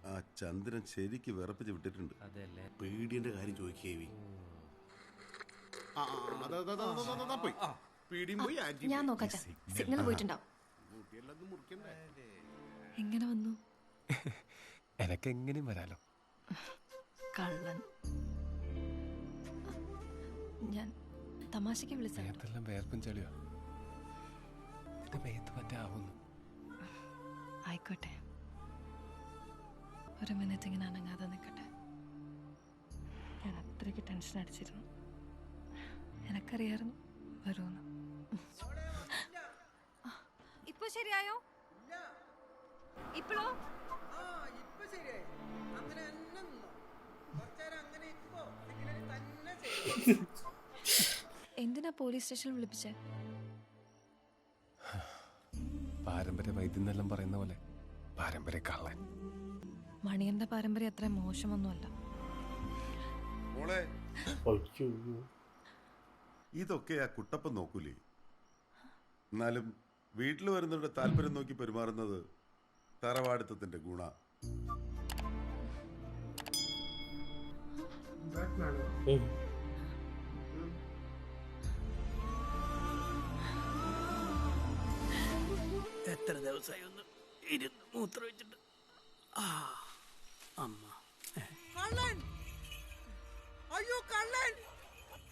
ആ ചന്ദ്രൻ ശരിക്ക് വിറപ്പിച്ച് വിട്ടിട്ടുണ്ട്. പേടിയുടെ കാര്യം ചോദിക്കേവി. ഞാൻ നോക്കാം. സിഗ്നൽ പോയിട്ടുണ്ടാവും. എങ്ങനെ വന്നു? എനക്കെങ്ങനെയും വരാലോ. കള്ളൻ. ഞാൻ തമാശക്ക് വിളിച്ച മേത്തെല്ലാം വേർപ്പും ചെളിയോ. എന്റെ മേത്ത് പറ്റാവുന്നു. ആയിക്കോട്ടെ, ഒരു മിനിറ്റ് ഇങ്ങനെ അനങ്ങാതെ നിൽക്കട്ടെ. ഞാൻ അത്രയ്ക്ക് ടെൻഷൻ അടിച്ചിരുന്നു. എനക്കറിയായിരുന്നു വരുമെന്ന്. ഇപ്പൊ ശരിയായോ? ഇപ്പോഴോ? എന്തിനാ പോലീസ് സ്റ്റേഷനിൽ വിളിപ്പിച്ചേ? പാരമ്പര്യ വൈദ്യം എന്നെല്ലാം പറയുന്ന പോലെ പാരമ്പര്യ കള്ളൻ. മണിയന്റെ പാരമ്പര്യം അത്ര മോശമൊന്നുമല്ല. ഇതൊക്കെ ആ കുട്ടപ്പൻ നോക്കൂലേ. എന്നാലും വീട്ടിൽ വരുന്നവരുടെ താല്പര്യം നോക്കി പെരുമാറുന്നത് തറവാടിത്തത്തിന്റെ ഗുണ. എത്ര ദിവസമായി ഒന്ന് ഇരുന്ന് മൂത്രം വെച്ചിട്ട്. അമ്മ കള്ളൻ! അയ്യോ കള്ളൻ!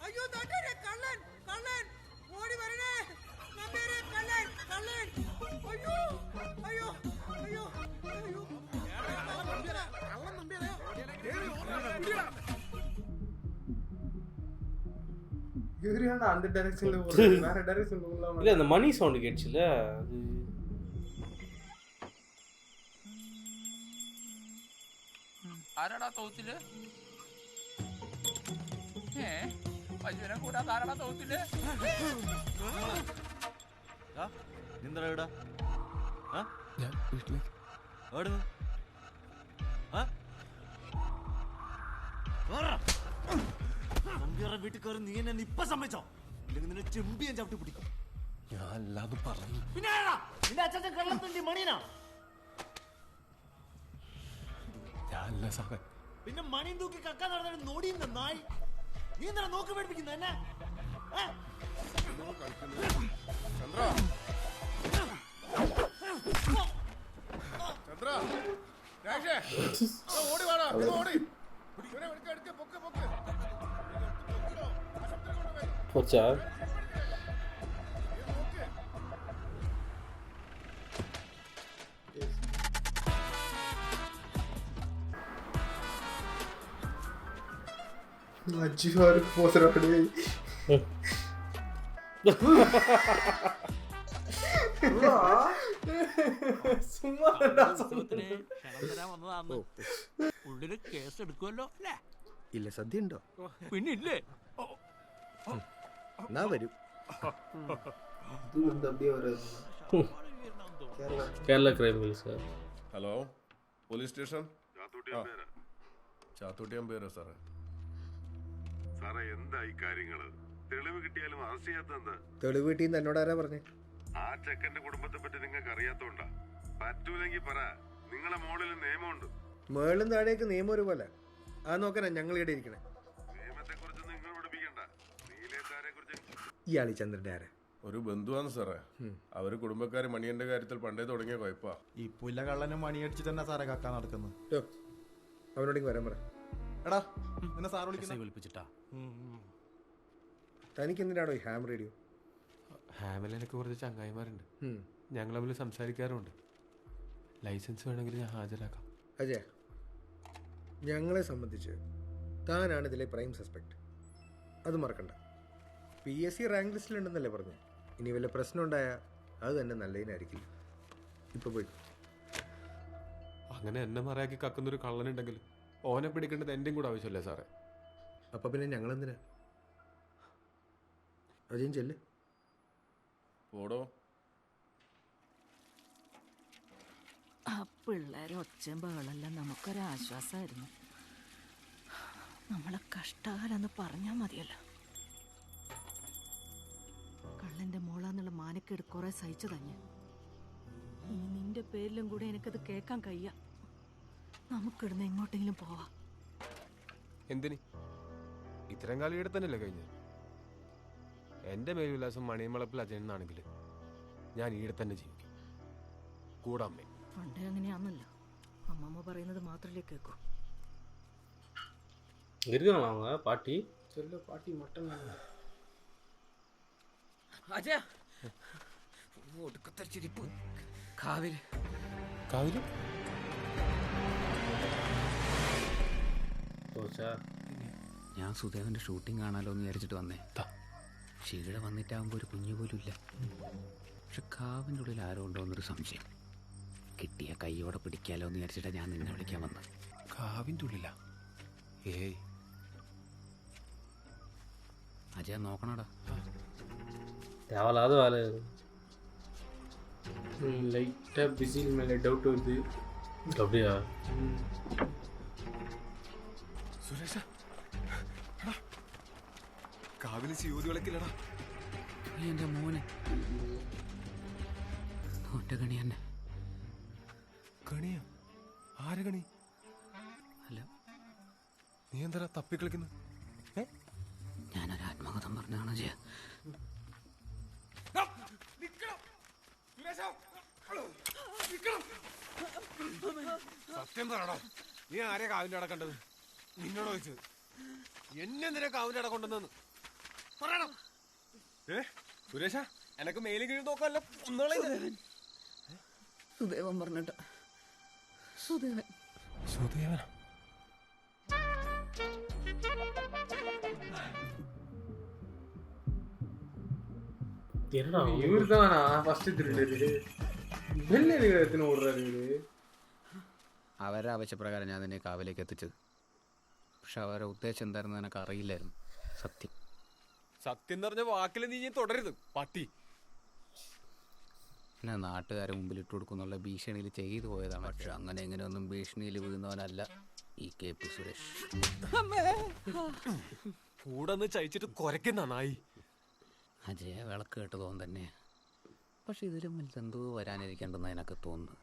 അയ്യോ നാട്ടുകാരെ, കള്ളൻ! കള്ളൻ! ഓടി വരണേ നമ്പ്യാരെ, കള്ളൻ! കള്ളൻ! അയ്യോ അയ്യോ അയ്യോ അയ്യോ! அந்த டைரக்ஷன்ல வேற டைரக்ஷன் இல்ல அந்த மணி சவுண்ட் கேட்ச்சுல அது. ആരാടാ തോത്തില്? അജുനെ കൂടാതെ ആരാടാ തോത്തില്? നിന്താ ഇടാ ഞാൻ വീട്ടിലേക്ക് നമ്പ്യാരുടെ വീട്ടിൽ കയറി നീ എന്നെ ഇപ്പൊ സമ്മതിച്ചോ? ഇല്ലെങ്കിൽ നിന്നെ ചെമ്പി ഞാൻ ചവിട്ടി പിടിക്കും. ഞാൻ അല്ലാതെ പറഞ്ഞു. പിന്നെ നിന്റെ അച്ഛൻ കള്ളത്തിന്റെ മണീനാ? ഞാനല്ല സാറേ. പിന്നെ മണിയും തൂക്കി കക്കാൻ നടന്ന നോടിയുന്ന നായി. നീ എന്താ നോക്കി പേടിപ്പിക്കുന്ന എന്നെ? ഓടി വാടാ, ഓടി. പോച്ചാ അജിവാർ പോസറാടേ. ഉള്ളില് കേസ് എടുക്കുമല്ലോ അല്ലേ? ഇല്ല, സദ്യ ഉണ്ടോ? പിന്നില്ലേ? എന്നാ വരും. Kerala crime sir. Hello, police station. ചാത്തൂട്ടിയം പേരോ സാറേ? സാറേ എന്താ ഈ കാര്യങ്ങള്? തെളിവ് കിട്ടിയാലും അറസ്റ്റ് ചെയ്യാത്ത? തെളിവ് കിട്ടിയെന്ന് എന്നോട് ആരാ പറഞ്ഞേ? ആ ചെക്കന്റെ കുടുംബത്തെ പറ്റി നിങ്ങൾക്ക് അറിയാത്തോണ്ടാ. പറ്റൂലെങ്കിൽ പറ. നിങ്ങളെ മോളിൽ നിയമമുണ്ട്. മേളും താഴേക്ക് നിയമം ഒരുപോലെ. അത് നോക്കാനാ ഞങ്ങൾ ഇവിടെ ഇരിക്കണേ. നിയമത്തെ കുറിച്ച് നിങ്ങൾ പഠിപ്പിക്കണ്ട. നീലേത്താരെ കുറിച്ച്. ഇയാളി ചന്ദ്രന്റെ ആരാ? ഒരു ബന്ധുവാണ് സാറേ. അവര് കുടുംബക്കാര് മണിയന്റെ കാര്യത്തിൽ പണ്ടേ തുടങ്ങിയ കുഴപ്പാ. ഈ പുല്ല കള്ളനും മണിയടിച്ച് തന്നെ സാറെ കക്കാൻ നടക്കുന്നത്. അവനോടേക്ക് വരാൻ പറ. എടാ നിന്നെ സാർ വിളിച്ചിട്ടാ. തനിക്ക് എന്തിനാണോ ഈ ഹാം റേഡിയോ? ഹാമിലെനിക്ക് കുറച്ച് ചങ്ങായിമാരുണ്ട്. ഞങ്ങൾ തമ്മിൽ സംസാരിക്കാറുണ്ട്. ലൈസൻസ് വേണമെങ്കിൽ ഞാൻ ഹാജരാക്കാം. അജയ, ഞങ്ങളെ സംബന്ധിച്ച് താനാണ് ഇതിലെ പ്രൈം സസ്പെക്ട്. അത് മറക്കണ്ട. PSC റാങ്ക് ലിസ്റ്റിലുണ്ടെന്നല്ലേ പറഞ്ഞു. ഇനി വല്ല പ്രശ്നം ഉണ്ടായാൽ അത് തന്നെ നല്ലതിനായിരിക്കില്ല. ഇപ്പൊ പോയി. അങ്ങനെ എന്നെ മറയാക്കി കക്കുന്നൊരു കള്ളനുണ്ടെങ്കിൽ ഓനെ പിടിക്കേണ്ടത് എൻ്റെയും കൂടെ ആവശ്യമല്ലേ സാറേ? അപ്പം പിന്നെ ഞങ്ങളെന്തിനാ? അജയൻ ചെല്ല്. ഓടോ. ആ പിള്ളേരെ ഒച്ചയും ബഹളെല്ലാം നമുക്കൊരാശ്വാസമായിരുന്നു. നമ്മളെ കഷ്ടകാലെന്ന് പറഞ്ഞാൽ മതിയല്ലോ. കള്ളന്റെ മോളാന്നുള്ള മാനക്കേട് കുറെ സഹിച്ചു തന്നെ. ഇനി നിന്റെ പേരിലും കൂടെ എനിക്കത് കേൾക്കാൻ കഴിയ. നമുക്കിടുന്ന് എങ്ങോട്ടെങ്കിലും പോവാം. എന്തിന്? ഇത്തരം കാലം ഇവിടെ തന്നെയല്ലേ കഴിഞ്ഞത്? എൻ്റെ മേൽവിലാസം മണിയമ്പളപ്പിൽ അജയനാണെങ്കിൽ ഞാൻ ഈടെ തന്നെ ജീവിക്കും. കൂടെ അമ്മേ. പണ്ടേ അങ്ങനെയാണല്ലോ. അമ്മമ്മ പറയുന്നത് മാത്രമല്ലേ കേൾക്കൂ. இருக்காங்க பாட்டி. சொல்லு பாட்டி மட்டும் അജയ ഒടുക്കത്തെ ചിരിപ്പ്. കാവില് കാവില് ഞാൻ സുദേവന്റെ ഷൂട്ടിംഗ് കാണാലോ എന്ന് വിചാരിച്ചിട്ട് വന്നേ. ക്ഷീഴ വന്നിട്ടാകുമ്പോൾ ഒരു കുഞ്ഞു പോലും ഇല്ല. പക്ഷെ കാവിൻ്റെ ഉള്ളിൽ ആരോ ഉണ്ടോ എന്നൊരു സംശയം. കിട്ടിയ കൈയോടെ പിടിക്കാലോ എന്ന് വിചാരിച്ചിട്ടാണ് ഞാൻ നിന്നെ വിളിക്കാൻ വന്നത്. കാവിൻ്റെ ഉള്ളിലാ? ഏയ് അജയ നോക്കണടാ. தேவையில்லாத வேலை. லைட்டாக பிஸில் மேலே டவுட் வருது. அப்படியா? സുരേഷ കാവില് ചീവതി വിളക്കില്ലടാ. എൻ്റെ മോനെ ഒറ്റ കണി തന്നെ. കണിയാ? ആര് കണി? അല്ല, നീ എന്താ തപ്പിക്കളിക്കുന്നു? ഞാനൊരു ആത്മകഥം പറഞ്ഞാണ് അജയ. സത്യം പറയണോ? നീ ആരെയാ കാവിൻ്റെ അട കണ്ടത്? നിന്നോട് ചോദിച്ചത്. എന്നെ എന്തിനാ കാവിൻ്റെ അട കൊണ്ടുവന്നു പറയണം. സുരേഷ എനക്ക് മേലും കീഴ് നോക്കാമല്ലോ. സുദേവൻ പറഞ്ഞിട്ട. സുദേവൻ സുദേവന இவரு தானா ஃபர்ஸ்ட் த்ரில்லரு? എത്തിനെ ഓടുறாரு ഇവര്. അവരുടെ ആവശ്യപ്രകാരം ഞാൻ നിന്നെ കാവിലേക്ക് എത്തിച്ചത്. പക്ഷെ അവരുടെ ഉദ്ദേശം എന്തായിരുന്നു എനിക്ക് അറിയില്ലായിരുന്നു. സത്യം സത്യം എന്ന് പറഞ്ഞ വാക്കിൽ നീ തുടരുത് പട്ടി. എന്നെ നാട്ടുകാരെ മുമ്പിൽ ഇട്ട് കൊടുക്കുന്നുള്ള ഭീഷണിയിൽ ചെയ്തു പോയതാണ്. പക്ഷെ അങ്ങനെ എങ്ങനെയൊന്നും ഭീഷണിയിൽ വീഴുന്നവനല്ല ഈ KP സുരേഷ്. കൂടെ ചയിച്ചിട്ട് കുരയ്ക്കുന്ന നായി. അജയ വിളക്ക് കേട്ട് തോന്നും തന്നെ. പക്ഷെ ഇതിലും വലുതെന്തോ വരാനിരിക്കേണ്ടെന്ന് എനിക്ക് തോന്നുന്നു.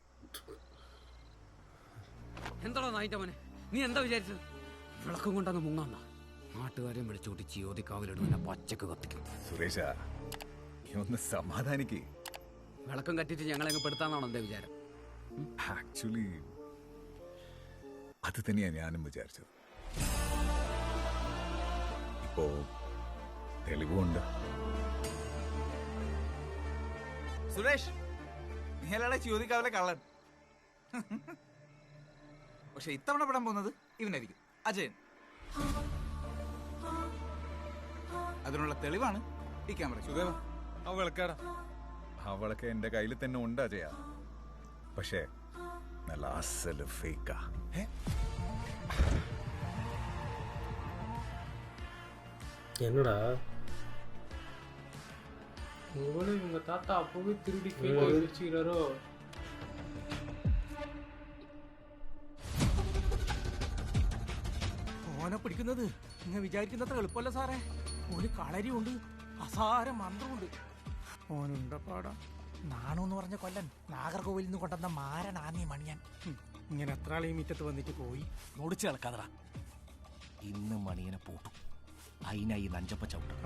എന്താണോ നായിന്റെ മോനെ, നീ എന്താ വിചാരിച്ചത്? വിളക്കും കൊണ്ടങ്ങ് മുങ്ങാന്ന നാട്ടുകാരെയും വിളിച്ചുകൂട്ടി ചിയോതിക്കാവിലിടുന്ന പച്ചക്ക് കത്തിക്കും. സുരേഷ നീ ഒന്ന് സമാധാനിക്കേ. വിളക്കം കത്തിച്ച് ഞങ്ങളെങ്ങ് പെടുത്താന്നാണോ എന്റെ വിചാരം? ആക്ച്വലി അത് തന്നെയാ ഞാനും വിചാരിച്ചത്. ഇപ്പോ തെളിവുണ്ട്. സുരേഷ് നീലാളെ ചോദിക്കാവിലെ കള്ളൻ. പക്ഷെ ഇത്തവണ പെടാൻ പോകുന്നത് ഇവനായിരിക്കും, അജയൻ. അതിനുള്ള തെളിവാണ് ഈ ക്യാമറ. സുദേവ ആ വിളക്കാടാ. അവളൊക്കെ എന്റെ കയ്യിൽ തന്നെ ഉണ്ട് അജയ. പക്ഷേ നല്ല അസല് ഫേക്കാ. என்னடா ஒருவேளை இவங்க தாத்தா அப்பவே திருடி கேட்க வச்சுக்கிறாரோ? ഓനെ പിടിക്കുന്നത് നിങ്ങൾ വിചാരിക്കുന്നത്ര എളുപ്പമല്ല സാറേ. ഒരു കളരിയുണ്ട്, അസാര മന്ത്രമുണ്ട്. ഓനുണ്ട പാടാ. നാണു എന്ന് പറഞ്ഞ കൊല്ലൻ നാഗർകോവിലിൽ നിന്ന് കൊണ്ടുവന്ന മാരനാന്നീ മണിയാൻ. ഇങ്ങനെ എത്ര ആളെയും മുറ്റത്ത് വന്നിട്ട് പോയി ഓടിച്ചു കളക്കാതറ. ഇന്ന് മണിയനെ പൂട്ടും. അതിനായി നഞ്ചപ്പ ചവിട്ടും.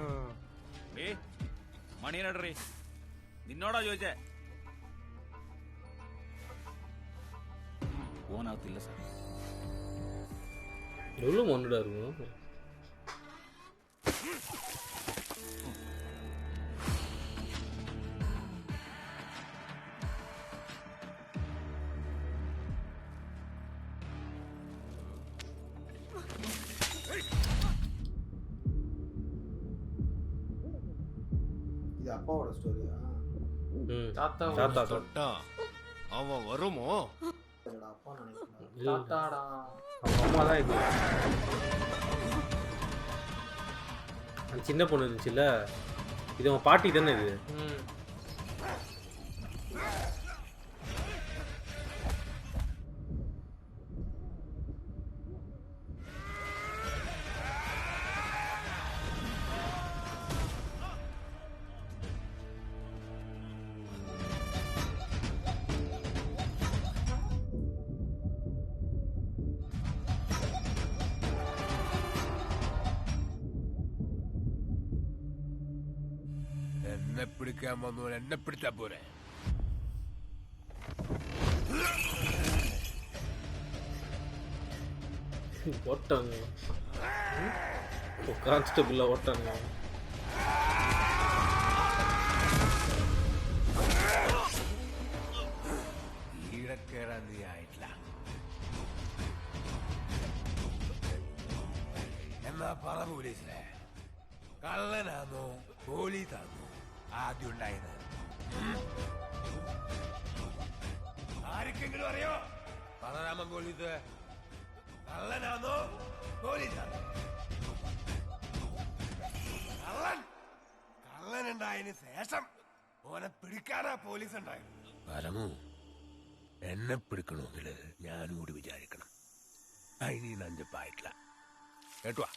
മണിയനടറി നിന്നോടാ ചോദിച്ചേ? ഓനകത്തില്ല സാർ. எவ்வளோ மொன்னடா இருக்கும்? அப்பாவோட ஸ்டோரியா? தாத்தா தாத்தா அவன் வருமோ? அப்பா நினைக்கிறேன். தாத்தாடா. அவங்க அம்மா தான் இது. அந்த சின்ன பொண்ணு இருந்துச்சுல்ல, இது அவன் பாட்டி தானே இது. എന്നെ പിടിക്കാൻ വന്നവൻ എന്നെ പിടിച്ചാ പോരെ. ஓட்டாங்க கான்ஸ்டபிள் ஓட்டாங்க. ഈടെ കേറാൻ നീ ആയിട്ടില്ല. എന്നാ പറ പോലീസിലെ, കള്ളനാന്നോ പോലീസാന്നോ ആദ്യം ഉണ്ടായത്? ആർക്കെങ്കിലും അറിയോ? പതരാമൻ പോലീസ് കള്ളനാന്നോ പോലീസാന്നോ? കള്ളനുണ്ടായതിന് ശേഷം ഓനെ പിടിക്കാനാ പോലീസ് ഉണ്ടായത്. പരമു, എന്നെ പിടിക്കണമെങ്കിൽ ഞാനും കൂടി വിചാരിക്കണം. അതിന് നഞ്ചപ്പായിട്ടില്ല കേട്ടോ.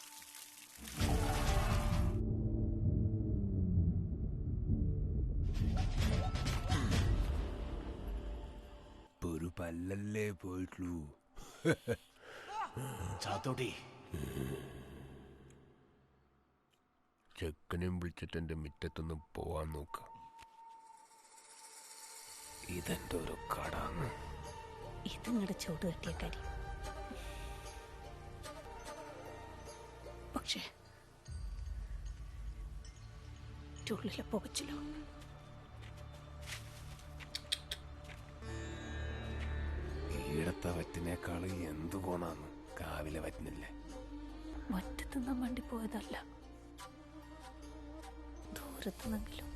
ഒരു പല്ലല്ലേ പോയിട്ടുള്ളൂ. ചാത്തോട്ടി, ചെക്കനെയും വിളിച്ചിട്ട് എന്റെ മുറ്റത്തൊന്ന് പോവാൻ നോക്ക. ഇതെന്റെ ഒരു കടാന്ന്. ഇതങ്ങടെ ചൂട് കെട്ടിയ കരി. പക്ഷേ ഉള്ളിലെ പുകച്ചിലോ ഈടത്തെ വറ്റിനേക്കാൾ എന്തു പോണാന്ന് കാവിലെ വറ്റുന്നില്ലേ. ഒറ്റത്തുനിന്ന് വണ്ടി പോയതല്ല, ദൂരത്തുനിന്നെങ്കിലും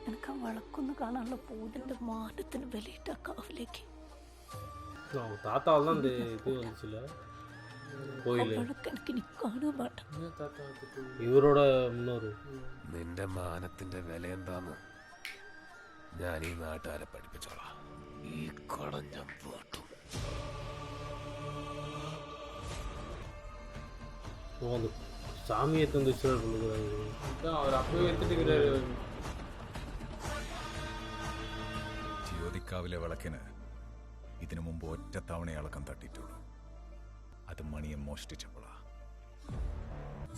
എനിക്ക് ആ വളക്കൊന്ന് കാണാനുള്ള പൂതിന്റെ മാനത്തിന് വിലയിട്ട കാവിലേക്ക്. தாத்தாவில் தான் இந்த இது வந்துச்சுல கோயில். എനിക്ക് ഇനി കാണാൻ പാട്ട. ഇവരോட മുന്നോറ്. നിന്റെ മാനത്തിന്റെ വില എന്താന്ന് ഞാൻ ഈ നാട്ടുകാരെ പഠിപ്പിച്ചോളാം. ഈ കടം ഞാൻ പോട്ടും. அந்த சாமியை தந்து சொல்லுகிறாரு. அவர் அப்பவே எடுத்துட்டு ജ്യോതിക്കാവിലെ വിളക്കിന് ഇതിനു മുമ്പ് ഒറ്റ തവണ ഇളക്കം തട്ടിയിട്ടുള്ളൂ. അത് മണിയെ മോഷ്ടിച്ചപ്പോഴാ.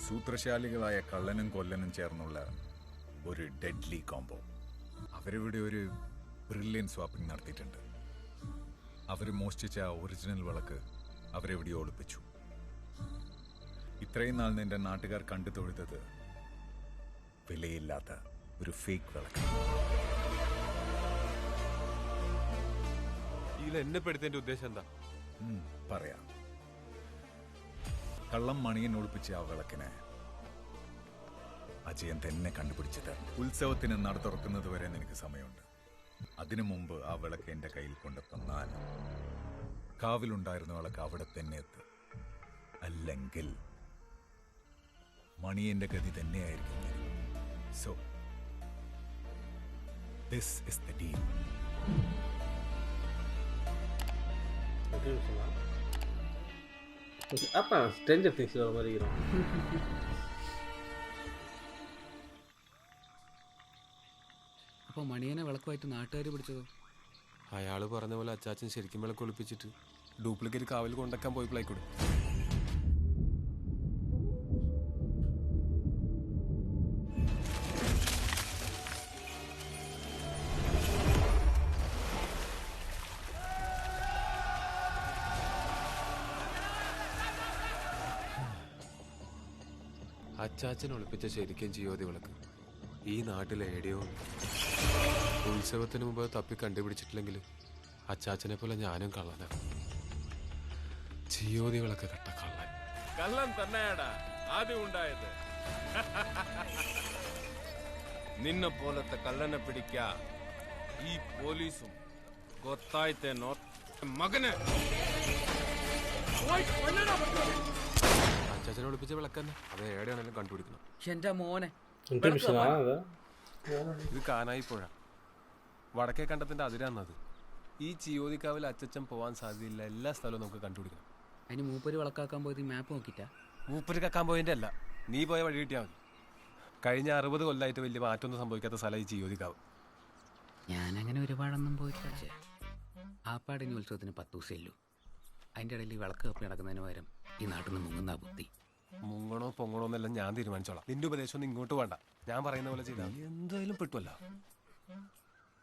സൂത്രശാലികളായ കള്ളനും കൊല്ലനും ചേർന്നുള്ള ഒരു ഡെഡ്ലി കോംബോ. അവരിവിടെ ഒരു ബ്രില്യൻ സ്വാപ്പിംഗ് നടത്തിയിട്ടുണ്ട്. അവർ മോഷ്ടിച്ച ഒറിജിനൽ വിളക്ക് അവരെവിടെയോ ഒളിപ്പിച്ചു. ഇത്രയും നാൾ നിന്റെ നാട്ടുകാർ കണ്ടു തൊഴുതത് വിലയില്ലാത്ത ഒരു ഫേക്ക് വിളക്ക്. എന്നെ പെടുത്തതിന്റെ ഉദ്ദേശം എന്താ? പറയാം. കള്ളം മണിയൻ ഒളിപ്പിച്ച ആ വിളക്കിനെ അജയൻ തന്നെ കണ്ടുപിടിച്ചത്. ഉത്സവത്തിന് നട തുറക്കുന്നത് വരെ നിനക്ക് സമയമുണ്ട്. അതിനു മുമ്പ് ആ വിളക്ക് എന്റെ കയ്യിൽ കൊണ്ട് തന്നാൽ കാവിലുണ്ടായിരുന്ന വിളക്ക് അവിടെ തന്നെ എത്തും. അല്ലെങ്കിൽ മണിയന്റെ ഗതി തന്നെയായിരിക്കും. So this is the deal. அப்பா ஸ்ட்ரேஞ்சர் திங்ஸ் வர மாதிரி இருக்கும். അപ്പോൾ മണിയനെ വിളക്കുമായിട്ട് നാട്ടുകാർ പിടിച്ചതോ? അയാള് പറഞ്ഞ പോലെ അച്ചാച്ചൻ ശരിക്കും വിളക്ക് ഒളിപ്പിച്ചിട്ട് ഡ്യൂപ്ലിക്കേറ്റ് കാവിൽ കൊണ്ടാക്കാൻ പോയപ്പോഴായിക്കോട്ടെ. അച്ചാച്ചൻ ഒളിപ്പിച്ച ശരിക്കും ജ്യോതി വിളക്ക് ഈ നാട്ടിലെ എവിടെയോ. ഉത്സവത്തിന് മുമ്പ് തപ്പി കണ്ടുപിടിച്ചിട്ടില്ലെങ്കിൽ അച്ചാച്ചനെ പോലെ ഞാനും കള്ളനാ. ജ്യോതി വിളക്ക് കട്ട കള്ളൻ. കള്ളൻ തന്നെയാടാ ആദ്യം ഉണ്ടായത്. നിന്നെ പോലത്തെ കള്ളനെ പിടിക്കാ ഈ പോലീസും ಗೊತ್ತಾಯ್ತೇನೋ മകനെ. അച്ചാച്ചനെ ഒളിപ്പിച്ച വിളക്കന്നെ അത് എവിടെയാണെങ്കിലും കണ്ടുപിടിക്കണം. എന്റെ മോനെ ഇത് കാനായിപ്പുഴ വടക്കേ കണ്ടത്തിന്റെ അതിരാന്നത്. ഈ ചിയോതിക്കാവിൽ അച്ചച്ചൻ പോവാൻ സാധ്യതയില്ല. എല്ലാ സ്ഥലവും നമുക്ക് കണ്ടുപിടിക്കണം. അതിന് മൂപ്പര് വിളക്കാക്കാൻ പോയത് മാപ്പ് നോക്കിട്ടാ? മൂപ്പര് കക്കാൻ പോയതിന്റെ അല്ല, നീ പോയ വഴി കിട്ടിയാൽ മതി. കഴിഞ്ഞ 60 കൊല്ലമായിട്ട് വലിയ മാറ്റമൊന്നും സംഭവിക്കാത്ത സ്ഥലം ഈ ചിയോതിക്കാവ്. ഞാനങ്ങനെ ഒരുപാടൊന്നും പോയിട്ടില്ല. ആപ്പാടിനി ഉത്സവത്തിന് 10 ദിവസമേ. അതിൻ്റെ ഇടയിൽ ഈ വിളക്ക് കപ്പി നടക്കുന്നതിന് പകരം ഈ നാട്ടിൽ നിന്ന് മുങ്ങുന്ന ബുദ്ധി. മുങ്ങണോ പൊങ്ങണോ എന്നെല്ലാം ഞാൻ തീരുമാനിച്ചോളാം. നിന്റെ ഉപദേശം ഒന്നും ഇങ്ങോട്ട് വേണ്ട. ഞാൻ പറയുന്ന പോലെ ചെയ്താൽ എന്തായാലും പെട്ടുമല്ലോ.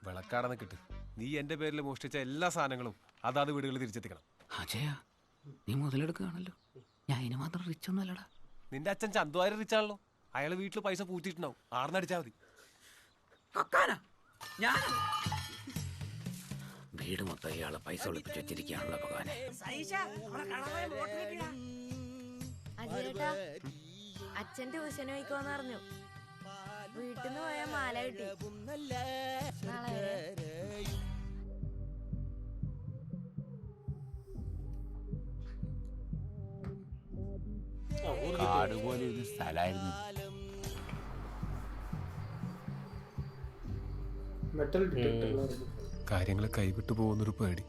വിളക്കാടന്ന് കിട്ടും. നീ എന്റെ പേരിൽ മോഷ്ടിച്ച എല്ലാ സാധനങ്ങളും അതാത് വീടുകളിൽ തിരിച്ചെത്തിക്കണം. അജയ, നീ മുതലെടുക്കുകയാണല്ലോ. ഞാൻ അതിന് മാത്രം റിച്ച് ഒന്നുമല്ലടാ. നിന്റെ അച്ഛൻ ചന്തുവാരി റിച്ചാണല്ലോ. അയാൾ വീട്ടിൽ പൈസ പൂറ്റിട്ടുണ്ടാവും. ആർന്നടിച്ചാൽ മതി. വീട് മൊത്തം ഇയാളെ പൈസ ഒളിപ്പിച്ച് വെച്ചിരിക്കുകയാണല്ലോ ഭഗവാനെ. അജയേട്ടാ, അച്ഛൻ ട്യൂഷന് പോയിക്കോന്ന് പറഞ്ഞു. വീട്ടിൽ നിന്ന് പോയാൽ മാല കിട്ടി. നാളെ കാട് പോലെ ഒരു സ്ഥലമായിരുന്നു. കാര്യങ്ങൾ കൈവിട്ടു പോകുന്നൊരു പേടി.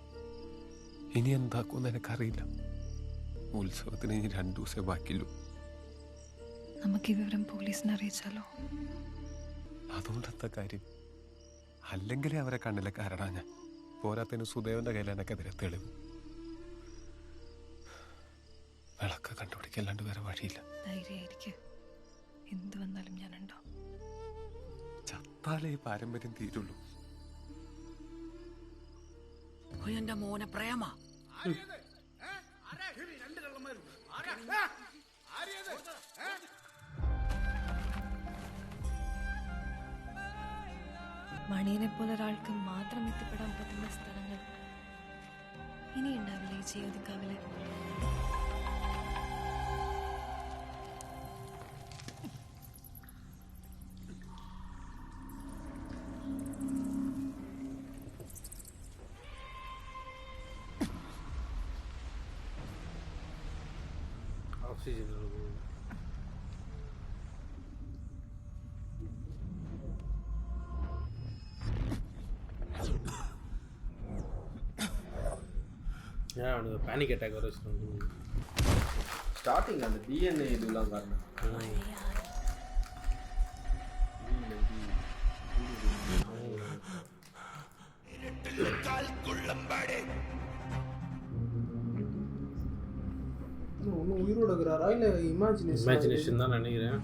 ഇനി എന്താക്കുമെന്ന് എനിക്കറിയില്ല. ഉത്സവത്തിന് ഇനി 2 ദിവസമേ ബാക്കിയുള്ളൂ. നമുക്ക് ഈ വിവരം പോലീസിനെ അറിയിച്ചാലോ? അതുകൊണ്ടെന്താ കാര്യം? അല്ലെങ്കിലേ അവരെ കണ്ണിലെ കാരണ ഞാൻ. പോരാത്തതിന് സുദേവന്റെ കയ്യിൽ എനിക്കെതിരെ തെളിവ്. വിളക്ക് കണ്ടുപിടിക്കല്ലാണ്ട് വേറെ വഴിയില്ല. ധൈര്യമായിരിക്കും. എന്ത് വന്നാലും ഞാനുണ്ടോ. ചത്താലേ ഈ പാരമ്പര്യം തീരുള്ളൂ. എന്റെ മോനെ പ്രേമ. മണിയനെ പോലെ ഒരാൾക്ക് മാത്രം എത്തിപ്പെടാൻ പറ്റുന്ന സ്ഥലങ്ങൾ ഇനി ഉണ്ടാവില്ല ഈ ചിയോതിക്കാവിലെ. பேனிக் அட்டாக் வர ஸ்டார்டிங் அந்த டிஎன்ஏ இதெல்லாம் காரணம். ஒன்றும் உயிரோட இருக்கிறாரா இல்லை இமேஜினேஷன் தான் நினைக்கிறேன்.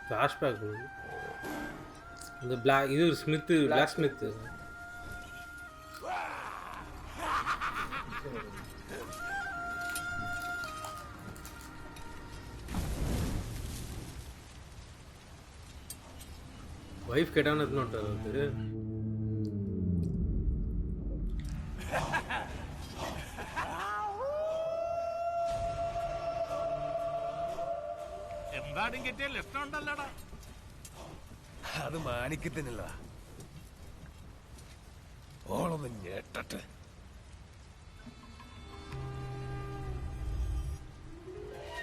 ஃப்ளாஷ்பேக் இந்த பிளாக் இது ஒரு ஸ்மித் பிளாக் ஸ்மித். వైఫ్ కేటాను ఎత్తున ఉంటారు మీరు. എന്താടും കിട്ടിയ ലക്ഷണം ഉണ്ടല്ലോടാ. അത് മാണിക്കത്തിനല്ല. ഓളൊന്ന് ഞെട്ടട്ടെ.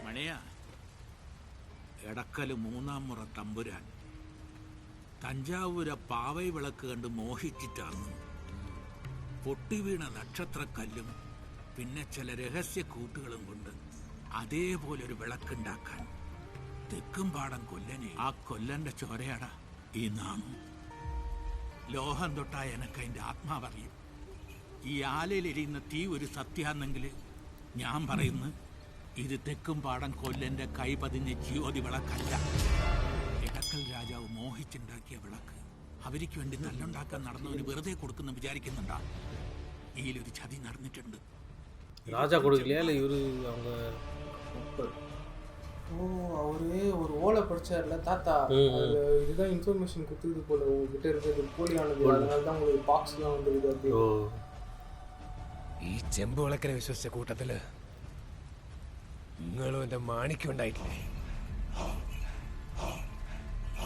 മണിയാ, എടക്കല് 3-ാം മുറ തമ്പുരാൻ തഞ്ചാവൂരെ പാവൈ വിളക്ക് കണ്ട് മോഹിച്ചിട്ടാണ് പൊട്ടിവീണ നക്ഷത്രക്കല്ലും പിന്നെ ചില രഹസ്യ കൂട്ടുകളും കൊണ്ട് അതേപോലൊരു വിളക്കുണ്ടാക്കാൻ തെക്കും പാടം കൊല്ലനെ. ആ കൊല്ലന്റെ ചോരയാടാ ഈ നാണു. ലോഹം തൊട്ടായ എനക്ക് അതിൻ്റെ ആത്മാവറിയും. ഈ ആലയിലെരിയുന്ന തീ ഒരു സത്യാന്നെങ്കിൽ ഞാൻ പറയുന്നു ഇത് തെക്കും പാടൻ കൊല്ലന്റെ കൈ പതിഞ്ഞ ജ്യോതി വിളക്കല്ല. ഇടക്കൽ രാജാവ് മോഹിച്ചുണ്ടാക്കിയ വിളക്ക് അവർക്ക് വേണ്ടി തല്ലുണ്ടാക്കാൻ നടന്നവന് വെറുതെ കൊടുക്കുന്ന വിചാരിക്കുന്നുണ്ടാ? ഇതിലൊരു ചതി നടന്നിട്ടുണ്ട്. ராஜா கொடுக்கலையா இல்லை இவரு அவங்க அவரு ஒரு ஓலை படிச்சார்ல தாத்தா, அதுல இதுதான் இன்ஃபர்மேஷன் கொடுத்தது போல, உங்ககிட்ட இருக்கிறது போலியானது, அதனால தான் உங்களுக்கு பாக்ஸ்லாம் வந்துருது அப்படி. ഈ ചെമ്പ് വിളക്കിനെ വിശ്വസിച്ച കൂട്ടത്തില് നിങ്ങളും എന്റെ മാണിക്യം ഉണ്ടായിട്ടില്ലേ?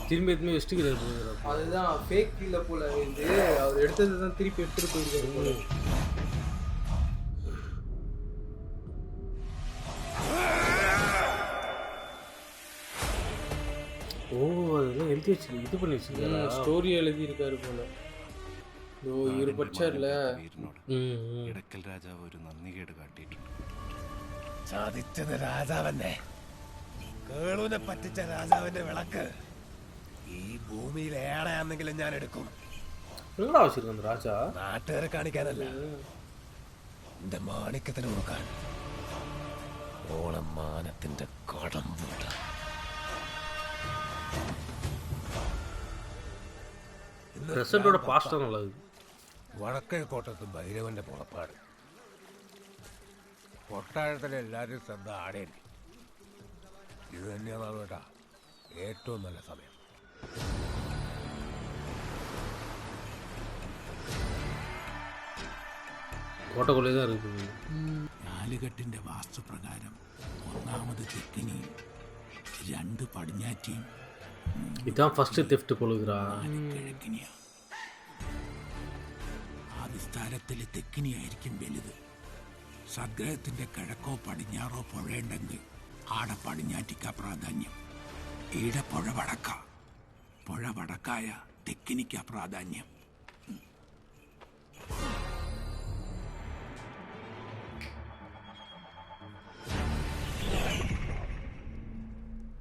திரும்பி எதுவுமே வெஸ்ட்டுக்கிறார். அதுதான் ஃபேக் இல்லை போல, இது அவர் எடுத்தது தான் திருப்பி எடுத்துட்டு போயிருக்காரு போல. ஓ அதெல்லாம் எழுதி வச்சு இது பண்ணி வச்சுருக்காரு, ஸ்டோரி எழுதியிருக்காரு போல. ഇവര് പഠിച്ചാറില്ല. ഇടക്കൽ രാജാവ് ഒരു നന്ദികേട് കാട്ടിയിട്ടുണ്ട്. ചതിച്ചത് രാജാവന്നെ. കേളുവിനെ പറ്റിച്ച രാജാവിന്റെ വിളക്ക് ഈ ഭൂമിയിൽ ഏടെയാണെങ്കിലും ഞാൻ എടുക്കും. രാജാ നാട്ടുകാരെ കാണിക്കാനല്ല, എന്റെ മാണിക്യത്തിന് കൊടുക്കാൻ. ഓളം മാനത്തിന്റെ കടം വീട്ട. പ്രസിഡന്റോட പാസ്റ്റാണുള്ളത്. വടക്കേ കോട്ടത്ത് ഭൈരവന്റെ പുറപ്പാട്. കൊട്ടാരത്തിലെ എല്ലാവരും ശ്രദ്ധ ആടേണ്ടി. ഇത് തന്നെയാണ് കേട്ടാ ഏറ്റവും നല്ല സമയം. കോട്ടക്കുള്ളിൽ ഇരിക്കുന്നത്. നാലുകെട്ടിന്റെ വാസ്തുപ്രകാരം ഒന്നാമത് തെക്കിനിയും 2 പടിഞ്ഞാറ്റിയും ഇതാ ഫസ്റ്റ് തെഫ്റ്റ് കൊള്ളുക. കിഴക്കിനിയാ. ആ വിസ്താരത്തിൽ തെക്കിനിയായിരിക്കും വലുത്. സദ്ഗ്രഹത്തിന്റെ കിഴക്കോ പടിഞ്ഞാറോ പുഴയുണ്ടെങ്കിൽ ആടെ പടിഞ്ഞാറ്റിക്ക പ്രാധാന്യം. ഈടെ പുഴ വടക്ക. പുഴ വടക്കായ തെക്കിനിക്ക പ്രാധാന്യം.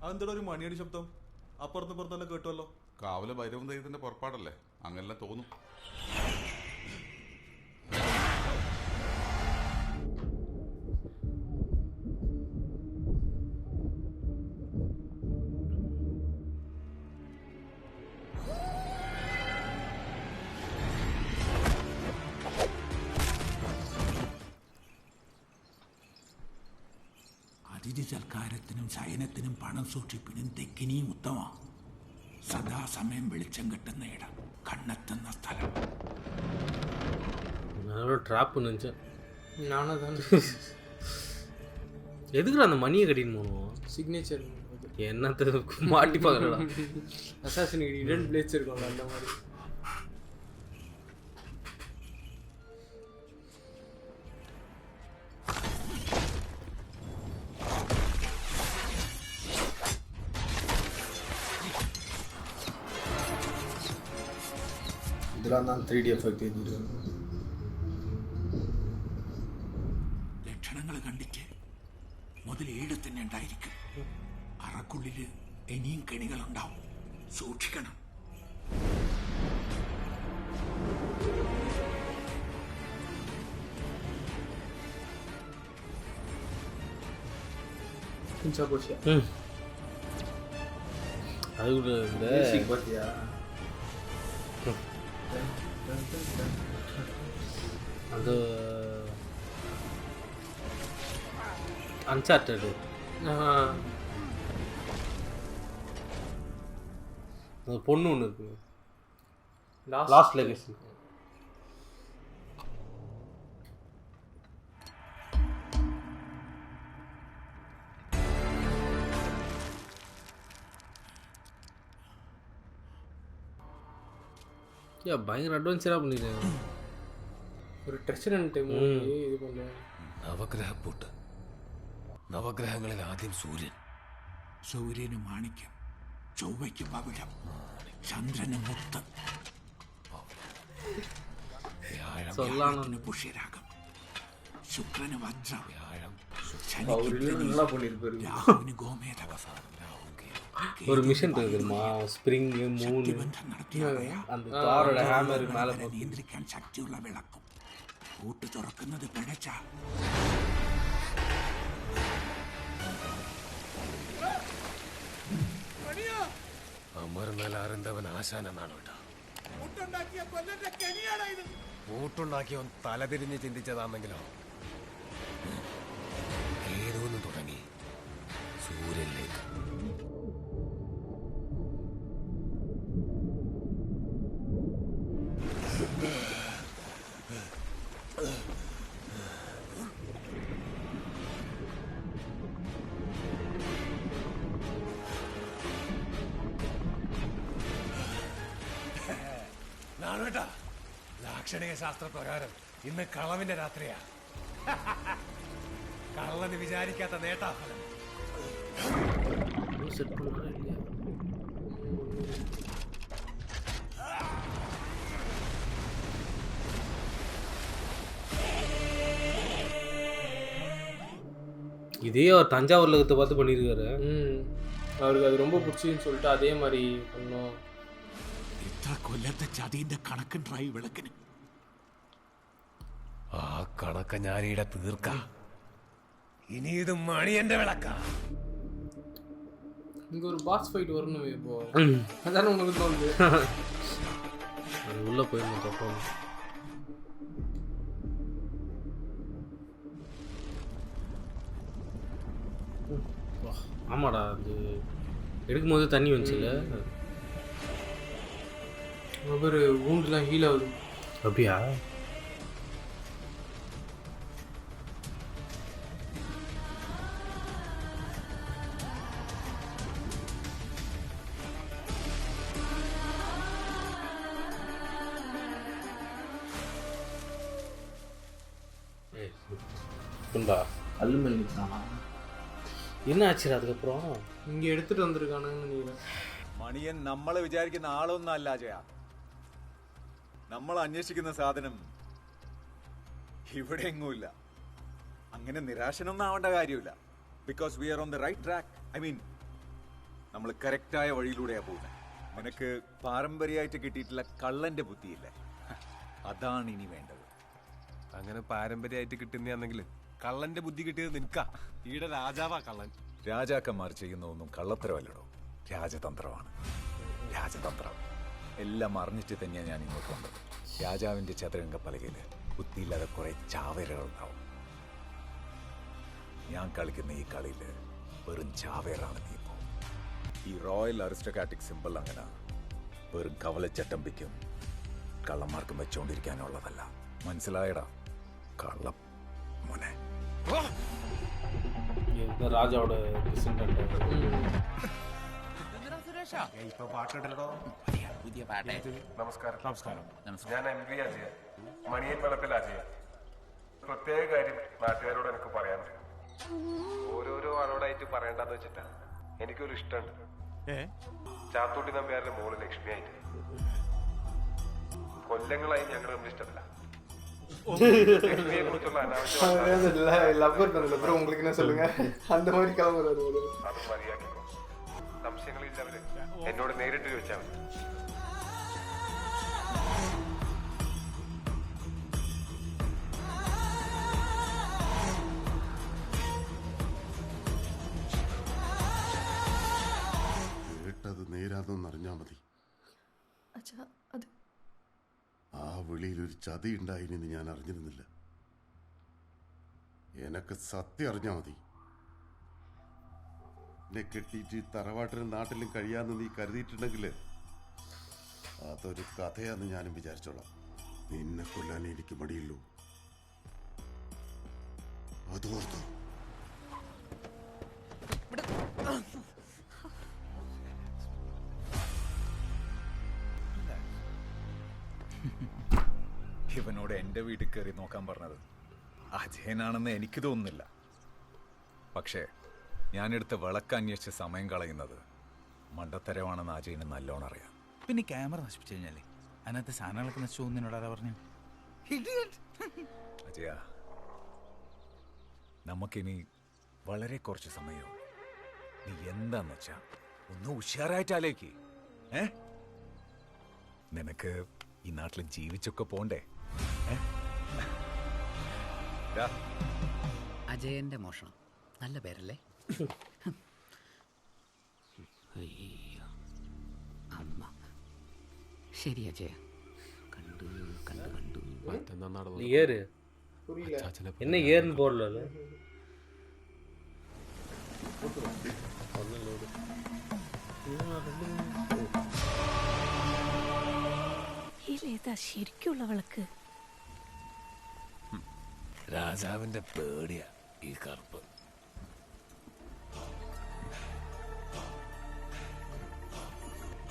അതെന്താ ഒരു മണിയടി ശബ്ദം? അപ്പുറത്തും പുറത്തെല്ലാം കേട്ടുമല്ലോ. കാവല ഭൈരവൻ ദൈവത്തിന്റെ പുറപ്പാടല്ലേ, അങ്ങനെല്ലാം തോന്നും. അതിഥി സൽക്കാരത്തിനും ശയനത്തിനും പണം സൂക്ഷിപ്പിനും തെക്കിനിയും ഉത്തമ. സദാസമയം വെളിച്ചം കിട്ടുന്ന ഇടം, കണ്ണെത്തുന്ന സ്ഥലം. ட்ராப் நினச்சேன். நானும் தான். எதுக்குடா அந்த மணியை கட்டின்னு போகணும்? சிக்னேச்சர் என்னத்தை மாட்டி பார்க்கறடா. அசாசினுக்கு ஹிடன் பிளேட்ஸ் இருக்கும் அந்த மாதிரி. இதெல்லாம் தான் 3D எஃபெக்ட் ചെയ്തിരുന്നു. ലക്ഷണങ്ങൾ കണ്ടിട്ട് മുതൽ 7 തന്നെ ഉണ്ടായിരിക്കും. അറക്കുള്ളില് ഇനിയും കെണികളുണ്ടാവും, സൂക്ഷിക്കണം. அதுக்குள்ள இந்த பாத்தியா அந்த அன்சார்ட்டடு அந்த பொண்ணு ஒன்று இருக்கு, லாஸ்ட் லெகசி. பயங்கர அட்வென்ச்சராக பண்ணிருக்கேன். ഒരു ട്രെഷറൻറ്റ് മൂവി ഇത് പോലെ. നവഗ്രഹപ്പൂട്ട്. നവഗ്രഹങ്ങളിൽ ആദ്യം സൂര്യൻ. സൂര്യന് മാണിക്യം, ചൊവ്വയ്ക്ക് പവിഴം, ചന്ദ്രന് മുത്ത്, വ്യാഴത്തിന് പുഷ്യരാഗം, ശുക്രന് വജ്രം, രാഹുവിന് ഗോമേതകം. ஒரு மிஷன் இருக்கு தெரியுமா, ஸ்ப்ரிங் மூணு அந்த தாரோட ஹேமர் மேலே നിയന്ത്രിക്കാൻ ശക്തിയുള്ള വിളക്കും. കൂട്ട് തുറക്കുന്നത് പിഴച്ച അമർന്നലാറിന്തവൻ ആശാനെന്നാണ് കേട്ടോ. കൂട്ടുണ്ടാക്കിയവൻ തലതിരിഞ്ഞ് ചിന്തിച്ചതാണെങ്കിലോ ഏതോന്ന് തുടങ്ങി സൂര്യനിലേക്ക്. നാണുവേട്ടാ, ലാക്ഷണിക ശാസ്ത്ര പ്രകാരം ഇന്ന് കളവിന്റെ രാത്രിയാ. കള്ളന് വിചാരിക്കാത്ത നേട്ടാഫലം. இதே அவர் தஞ்சாவூர் லகத்தை பார்த்து பண்ணியிருக்காரு. அவருக்கு அது ரொம்ப பிடிச்சின்னு சொல்லிட்டு அதே மாதிரி பண்ணோம். ഇത്ര കൊല്ലത്തെ ചതിന്റെ കണക്കുണ്ടായി വിളക്കിന്. ആ കണക്ക ഞാനിവിടെ തീർക്കാം. ഇനി ഇത് മണിയന്റെ വിളക്ക. இங்க ஒரு பாஸ் ஃபைட் வரணும் இப்போ. அதானே உங்களுக்கு தோணுது. உள்ள போய் தப்போம். ஆமாடா, அது எடுக்கும்போது தண்ணி வந்துச்சுல்ல. அவர் ஊண்டுலாம் ஹீல் ஆகுது. அப்படியா? அல்லுமல் நிற்கிறானா? என்ன ஆச்சு அதுக்கப்புறம்? இங்கே எடுத்துட்டு வந்திருக்கானுன்னு நினைக்கிறேன். മണിയൻ നമ്മളെ വിചാരിക്കുന്ന ആളൊന്നല്ല ജയ. നമ്മൾ അന്വേഷിക്കുന്ന സാധനം ഇവിടെ എങ്ങുമില്ല. അങ്ങനെ നിരാശനൊന്നും ആവേണ്ട കാര്യമില്ല. Because we are on the right track. I mean നമ്മൾ കറക്റ്റായ വഴിയിലൂടെയാ പോകുന്നത്. നിനക്ക് പാരമ്പര്യമായിട്ട് കിട്ടിയിട്ടുള്ള കള്ളന്റെ ബുദ്ധിയില്ലേ, അതാണ് ഇനി വേണ്ടത്. അങ്ങനെ പാരമ്പര്യമായിട്ട് കിട്ടുന്നതാണെങ്കിൽ കള്ളന്റെ ബുദ്ധി കിട്ടിയത് നിൽക്കാ. ഈടെ രാജാവാ കള്ളൻ. രാജാക്കന്മാർ ചെയ്യുന്ന ഒന്നും കള്ളത്തരമല്ലടോ, രാജതന്ത്രമാണ്. രാജതന്ത്രം എല്ലാം അറിഞ്ഞിട്ട് തന്നെയാണ് ഞാൻ ഇങ്ങോട്ട് വന്നത്. രാജാവിന്റെ ചതുരംഗ പലകയില് ബുദ്ധിയില്ലാതെ കുറെ ചാവേരകൾ ഉണ്ടാവും. ഞാൻ കളിക്കുന്ന ഈ കളിയില് വെറും ചാവേറാണ് നീ ഇപ്പോ. ഈ റോയൽ അരിസ്റ്റോക്രാറ്റിക് സിമ്പിൾ അങ്ങനെ വെറും കവലച്ചട്ടമ്പിക്കും കള്ളന്മാർക്കും വെച്ചോണ്ടിരിക്കാനുള്ളതല്ല. മനസ്സിലായടാ കള്ളം മോനെ. രാജാவோட പുതിയ പാട്ടേ. നമസ്കാരം. ഞാൻ MV അജയ, മണിയൻ വെളപ്പിൽ അജയ. പ്രത്യേക കാര്യം നാട്ടുകാരോട് എനിക്ക് പറയാനുണ്ട്. ഓരോരോ ആളോടായിട്ട് പറയേണ്ടെന്ന് വെച്ചിട്ടാ എനിക്കൊരു ഇഷ്ടമുണ്ട്. ചാത്തൂട്ടി നമ്പ്യാരുടെ മോള് ലക്ഷ്മിയായിട്ട്. കൊല്ലങ്ങളായി ഞങ്ങൾ തമ്മിൽ ഇഷ്ടമല്ല. ലക്ഷ്മിയെ കുറിച്ചുള്ള லவ்வர் உங்களுக்கு என்ன சொல்லுங்க, அந்த மாதிரி கிளம்புறாரு. അത് മതിയാക്കിക്കോ. സംശയങ്ങളില്ലവര് എന്നോട് നേരിട്ട് ചോദിച്ചാൽ മതി. കേട്ടത് നേരാതെന്നറിഞ്ഞാ മതി. ആ വിളിയിൽ ഒരു ചതി ഉണ്ടായിന്ന് ഞാൻ അറിഞ്ഞിരുന്നില്ല. എനക്ക് സത്യം അറിഞ്ഞാ മതി. എന്നെ കെട്ടിയിട്ട് തറവാട്ടിലും നാട്ടിലും കഴിയാന്ന് നീ കരുതിയിട്ടുണ്ടെങ്കിൽ അതൊരു കഥയാന്ന് ഞാനും വിചാരിച്ചോളാം. നിന്നെ കൊല്ലാൻ എനിക്ക് മടിയുള്ളൂ, അതോർത്തോ. ഇവനോട് എൻ്റെ വീട്ടിൽ കയറി നോക്കാൻ പറഞ്ഞത് അജയനാണെന്ന് എനിക്ക് തോന്നുന്നില്ല. പക്ഷേ ഞാനെടുത്ത വിളക്ക് അന്വേഷിച്ച് സമയം കളയുന്നത് മണ്ടത്തരമാണെന്ന് അജയന് നല്ലോണം അറിയാം. പിന്നെ ക്യാമറ നശിപ്പിച്ചു കഴിഞ്ഞാലേ അതിനകത്ത് സാധനങ്ങളൊക്കെ നശിച്ചു പോകുന്നതിനോട് ആരാ പറഞ്ഞു? അജയ, നമുക്കിനി വളരെ കുറച്ച് സമയവും. നീ എന്താന്ന് വെച്ചാ ഒന്ന് ഉഷാറായിട്ടാലേക്ക്. നിനക്ക് ഈ നാട്ടിൽ ജീവിച്ചൊക്കെ പോണ്ടേ? അജയന്റെ മോഷണം നല്ല പേരല്ലേ? ശരി അജയ. കണ്ടു കണ്ടു കണ്ടു. நீ ஏறு. என்ன ஏறுன்னு போடல. ഇതിലേതാ ശരിക്കുള്ള വിളക്ക്? രാജാവിന്റെ പേടിയാ ഈ കറുപ്പ്.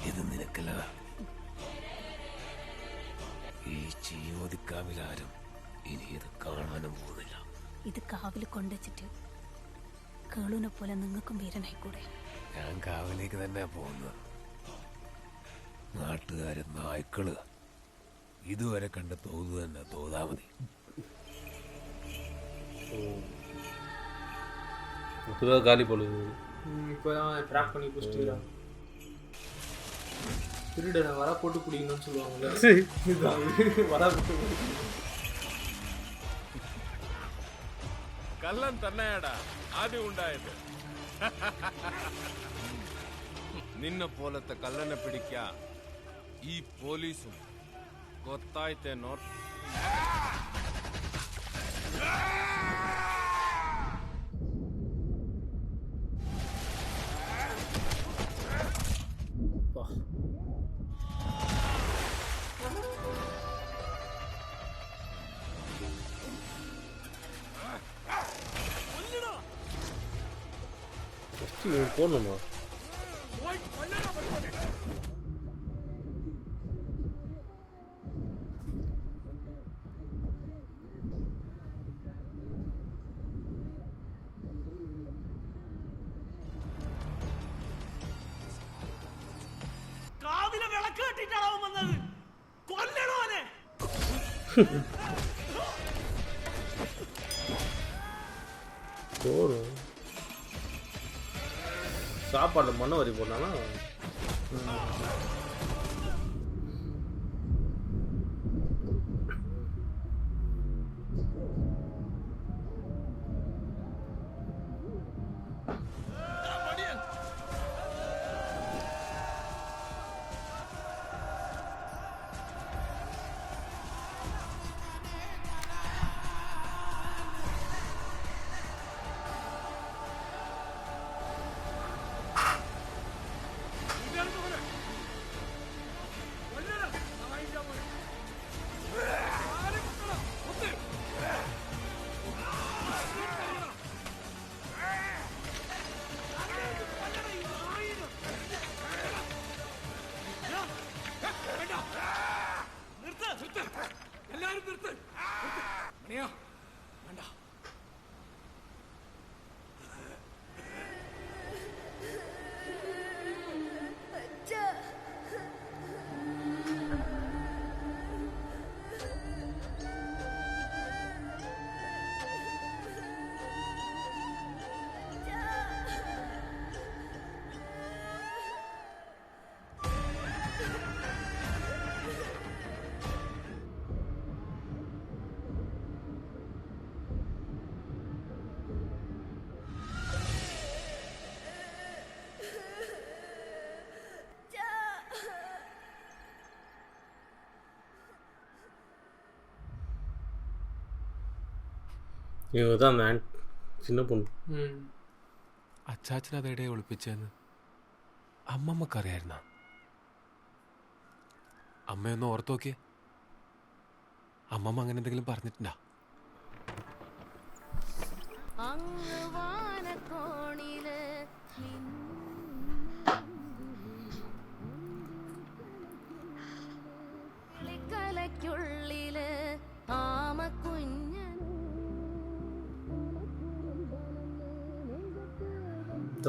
ഇത് നിനക്കല്ലതാ. ഈ ചീയോദിക്കാവിലാരും ഇനി ഇത് കാണാനും പോകുന്നില്ല. ഇത് കാവിൽ കൊണ്ടുവച്ചിട്ട് കേളുവിനെ പോലെ നിങ്ങൾക്കും വീരനായിക്കൂടെ? ഞാൻ കാവിലേക്ക് തന്നെ പോകുന്നത്. നാട്ടുകാര് നായ്ക്കള് ഇതുവരെ കണ്ട തോതു തന്നെ തോതാ മതി. காலி பொழுது இப்போதான் ட்ராப் பண்ணி பிடிச்சிட்டு திருடனை வர போட்டு பிடிக்கணும்னு சொல்லுவாங்கல்ல. வர போட்டு കള്ളൻ തന്നെയാടാ ആദ്യം ഉണ്ടായത്. നിന്നെ പോലത്തെ കള്ളനെ പിടിക്കാ ഈ പോലീസും ಗೊತ್ತಾಯ್ತೆ ನೋಟ್. போடணுமா? കാവിലെ വിളക്ക് കെട്ടിട്ടാണോ വന്നത്? കൊല്ലണോ അവനെ? சாப்பாடு மண்ணை வரி போட்டானா? இவங்க தான் அந்த சின்ன பொண்ணு. അച്ചാച്ചൻ അതെടെ ഒളിപ്പിച്ചെന്ന് അമ്മമ്മക്കറിയായിരുന്ന? അമ്മയൊന്ന് ഓർത്ത് നോക്കിയേ. അമ്മമ്മ അങ്ങനെ എന്തെങ്കിലും പറഞ്ഞിട്ടുണ്ടാ?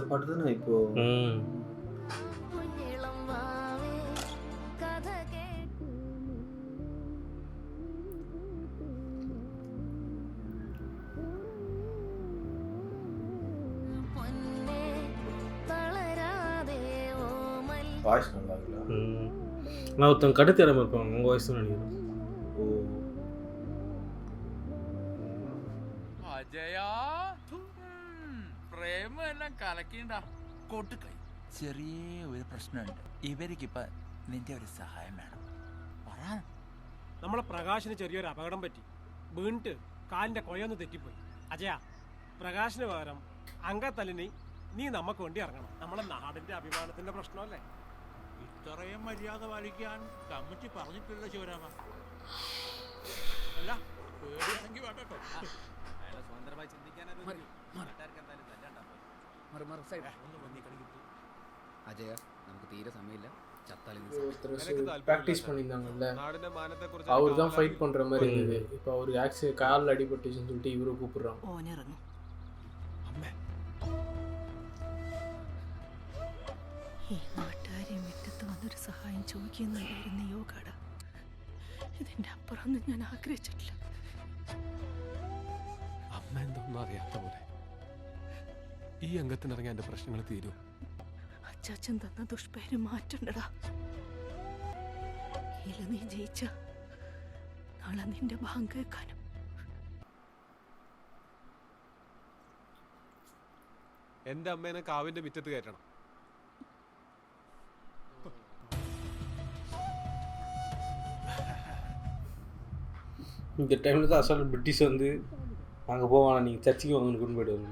പാട്ട് തന്നെ ഇപ്പോ வாய்ஸ் நல்லா இருக்குல்ல. நான் ஒருத்தன் கடுத்தரமா இருப்பான், உங்க வாய்ஸ் தான் நினைக்கிறேன். അജയാ പ്രേമ എല്ലാം കലക്കിണ്ട കൊട്ടുകൈ. ചെറിയ ഒരു പ്രശ്നമുണ്ട്. ഇവർക്കിപ്പോ നിന്റെ ഒരു സഹായം വേണം. നമ്മളെ പ്രകാശിന് ചെറിയൊരു അപകടം പറ്റി. വീണിട്ട് കാലിന്റെ കൊയൊന്ന് തെറ്റിപ്പോയി. അജയ, പ്രകാശിന് പകരം അങ്കത്തലിന് നീ നമുക്ക് വേണ്ടി ഇറങ്ങണം. നമ്മളെ നാടിന്റെ അഭിമാനത്തിന്റെ പ്രശ്നമല്ലേ? ഇത്രയും മര്യാദ പാലിക്കാൻ കമ്മിറ്റി പറഞ്ഞിട്ടില്ല ശിവരാമ. അല്ല പേടിയാണെങ്കിൽ വേണ്ട കേട്ടോ. സ്വതന്ത്രമായി ചിന്തിക്കാനൊരു അജയ, നമുക്ക് തീരെ സമയമില്ല. ப்ராக்டிஸ் பண்ணியிருந்தாங்கல்ல, அவர் தான் ஃபைட் பண்ணுற மாதிரி இருந்தது. இப்போ அவருக்கு காலில் அடிபட்டுச்சுன்னு சொல்லிட்டு இவரை கூப்பிடுறாங்க. ഓനിറങ്ങും. ഈ നാട്ടുകാരെ മുറ്റത്ത് വന്നൊരു സഹായം ചോദിക്കുന്നുണ്ടായിരുന്ന യോഗാട. ഇതിൻ്റെ അപ്പുറമൊന്നും ഞാൻ ആഗ്രഹിച്ചിട്ടില്ല. അമ്മ എന്തൊന്നും അറിയാത്ത പോലെ ഈ അംഗത്തിനിറങ്ങി എൻ്റെ പ്രശ്നങ്ങൾ തീരും. അച്ചാച്ചൻ തന്ന ദുഷ്പേര് മാറ്റണ്ടടാ. ഇല്ല, നീ ജയിച്ച നാളെ നിന്റെ ഭാഗം കേൾക്കാനും. എൻ്റെ അമ്മേനെ കാവിൻ്റെ മുറ്റത്ത് കയറ്റണം. இந்த டைமில் தான் அசல் பிரிட்டிஷ் வந்து அங்கே போவானா, நீங்கள் சர்ச்சுக்கு வாங்கன்னு கொண்டு போய்டுவாங்க.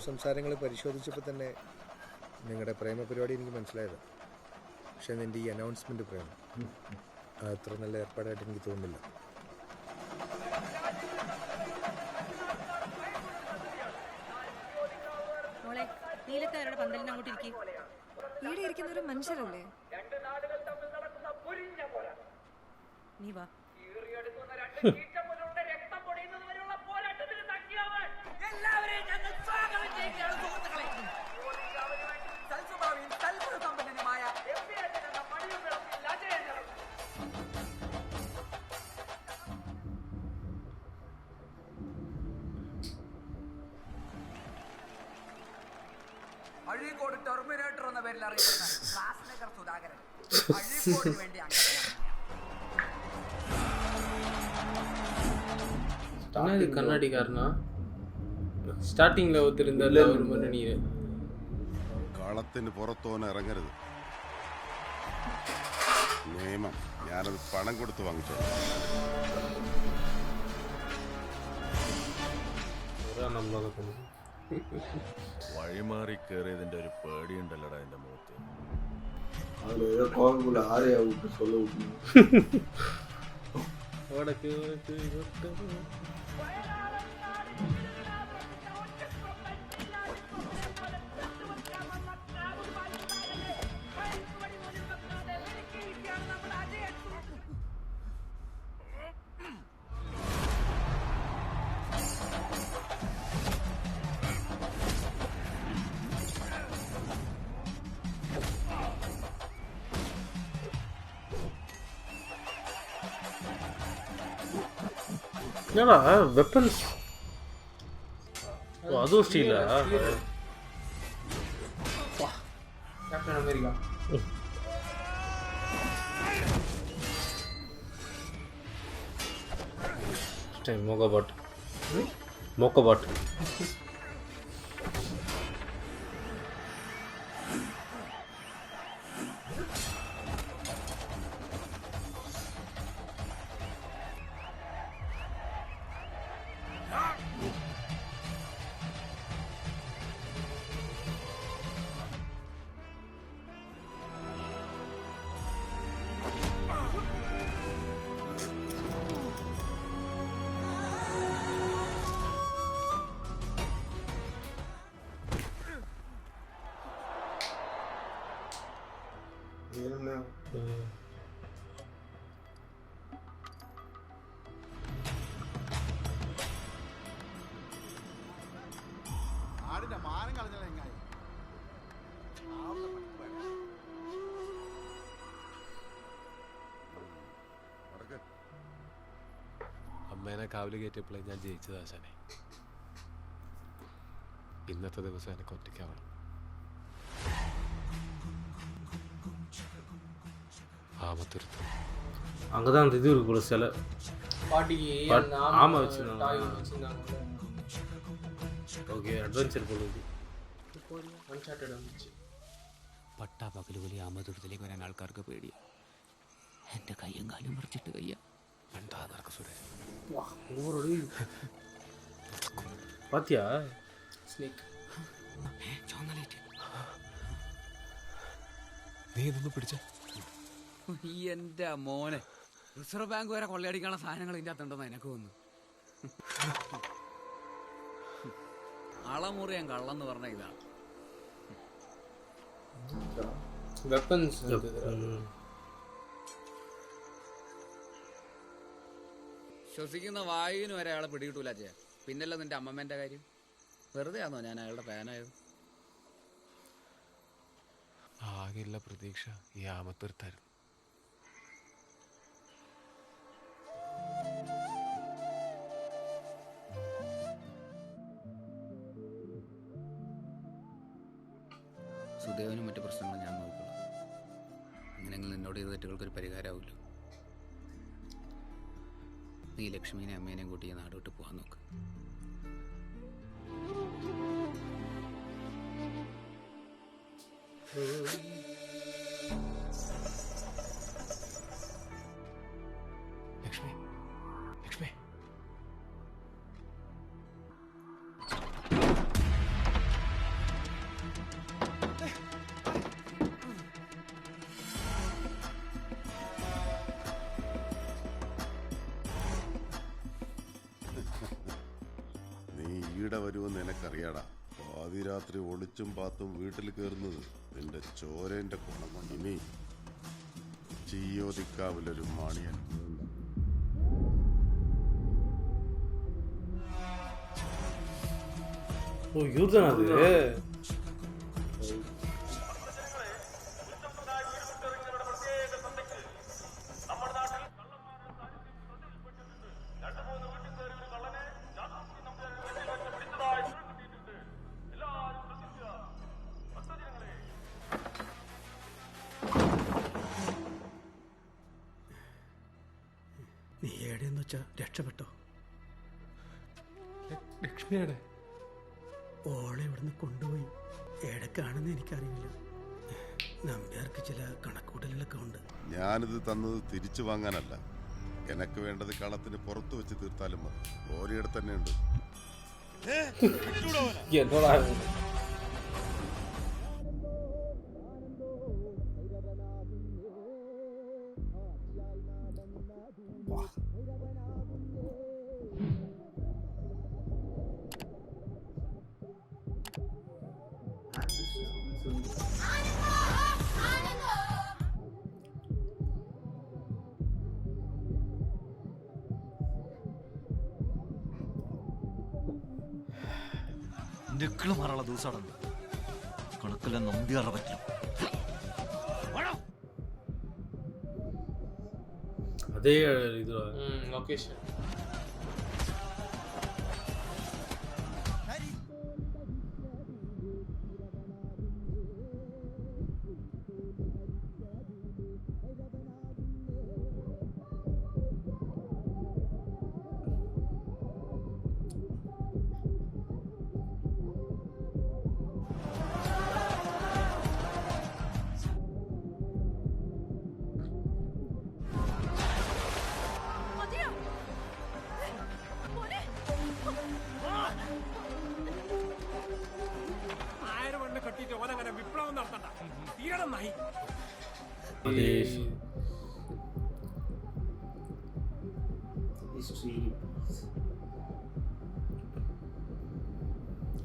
സംസാരങ്ങൾ പരിശോധിച്ചപ്പോൾ തന്നെ നിങ്ങളുടെ പ്രേമ പരിപാടി എനിക്ക് മനസ്സിലായത്. പക്ഷെ നിൻ്റെ ഈ അനൗൺസ്മെൻറ്റ് പ്രേമം അത്ര നല്ല ഏർപ്പാടായിട്ട് എനിക്ക് തോന്നുന്നില്ല. മോളെ, നീലക്കാരുടെ പന്തലിന് അങ്ങോട്ട് ഇരിക്കും. ഇവിടെ ഇരിക്കുന്നവരും മനുഷ്യരല്ലേ? നീ വാ. അഴീക്കോട് ടെർമിനേറ്റർ എന്ന പേരിൽ അറിയപ്പെടുന്ന ക്ലാസ്നഗർ സുധാകരൻ അഴീക്കോടിന് വേണ്ടി என்னது கண்ணாடிக்காரனா? സ്റ്റാർട്ടിങ്ങിൽ ഒത്തിരുന്നല്ല ഒരു മുന്നണിയിൽ. കളത്തിന് പുറത്തോനെ ഇറങ്ങരുത്. നിയമം ഞാനത് പണം കൊടുത്ത് വാങ്ങിച്ചോ. വഴിമാറി കയറിയതിന്റെ ഒരു പേടിയുണ്ടല്ലടാ എന്റെ മുഖത്ത്. ആരെയാ വിട്ട് சொல்ல വിട്ടു. என்னடா வெப்பன்ஸ்? ஓ, அதுவும் ஸ்டீலா? Captain America. மோகபாட் மோகபாட் ആടിന്റെ മാനം കളഞ്ഞാൽ എങ്ങായി അമ്മേനെ കാവില് കയറ്റിയപ്പോഴേ ഞാൻ ജയിച്ചത് ആശാനെ. ഇന്നത്തെ ദിവസം എനിക്ക് ഒറ്റയ്ക്കാവണം. ஆமத்துருத்து. அங்கே தான் அந்த இது இருக்கு போல சிலை. பாட்டிக்கு பட் அந்த ஆமாம் வச்சுருந்தாங்க. டாய் ஒன்று வச்சுருந்தாங்க. ஓகே അഡ്വഞ്ചർ പോലും അൺചാർട്ടഡ് வந்துச்சு. പട്ടാ പകല് പോലെ ആമതുരത്തിലേക്ക് വരാൻ ആൾക്കാർക്ക് പേടിയാ. എൻ്റെ കയ്യും കാലും മറിച്ചിട്ട് കയ്യ എന്താ നടക്ക സുരേഷ്. பாத்தியா സ്നേക്ക് ചോന്നലേറ്റ്. നീ ഇതൊന്ന് പിടിച്ച. എൻ്റെ മോനെ റിസർവ് ബാങ്ക് വരെ കൊള്ളയടിക്കാനുള്ള സാധനങ്ങൾ ഇതിൻ്റെ അകത്തുണ്ടെന്ന് എനിക്ക് തോന്നുന്നു. അളമുറിയാൻ കള്ളെന്ന് പറഞ്ഞ ഇതാണ്. വെപ്പൺസ് ശ്വസിക്കുന്ന വായുവിന് വരെ അയാളെ പിടികിട്ടൂല അച്ഛാ. പിന്നല്ല നിന്റെ അമ്മമ്മേൻ്റെ കാര്യം. വെറുതെ ആണോ ഞാൻ അയാളുടെ ഫാനായത്? ആകെയുള്ള പ്രതീക്ഷ ഈ ആമത്തുരുത്തായിരുന്നു. സുദേവനും മറ്റു പ്രശ്നങ്ങളും ഞാൻ നോക്കണം. അങ്ങനെയെങ്കിലും എന്നോട് ചെയ്ത തെറ്റുകൾക്കൊരു പരിഹാരമാവില്ല. നീ ലക്ഷ്മീനെ അമ്മേനെയും കൂട്ടി ഈ നാട് വിട്ട് പോകാൻ നോക്ക്. ലക്ഷ്മി, ലക്ഷ്മി. നീ ഈടെ വരുമെന്ന് എനിക്കറിയാടാ. പാതിരാത്രി ഒളിച്ചും പാത്തും വീട്ടിൽ കയറുന്നത് നിന്റെ ചോരേന്റെ ഗുണം കൊണ്ട്. ഇനി ചീയോതിക്കാവിലൊരു മാണിയൻ. ஓ இவர் தானே அது. നീ എവിടെയെന്ന് വെച്ചാ രക്ഷപ്പെട്ടോ? ലക്ഷ്മിയുടെ ഓളെ ഇവിടുന്ന് കൊണ്ടുപോയി എവിടേക്കാണെന്ന് എനിക്കറിയില്ല. നമ്പ്യാർക്ക് ചില കണക്കൂട്ടലുകളൊക്കെ ഉണ്ട്. ഞാനിത് തന്നത് തിരിച്ചു വാങ്ങാനല്ല. എനക്ക് വേണ്ടത് കളത്തിന് പുറത്തു വെച്ച് തീർത്താലും മതി. ഓരിയുടെ തന്നെ ഉണ്ട്. என்னடா നിക്കള് മാറുള്ള ദിവസമാണ് കണക്കെല്ലാം നമ്പിയാറ പറ്റില്ല. അതേ ഇത് ലൊക്കേഷൻ കെട്ടിട്ട് ഓനങ്ങനെ വിപ്ലവം നടത്തണ്ട. തീരണം നായി.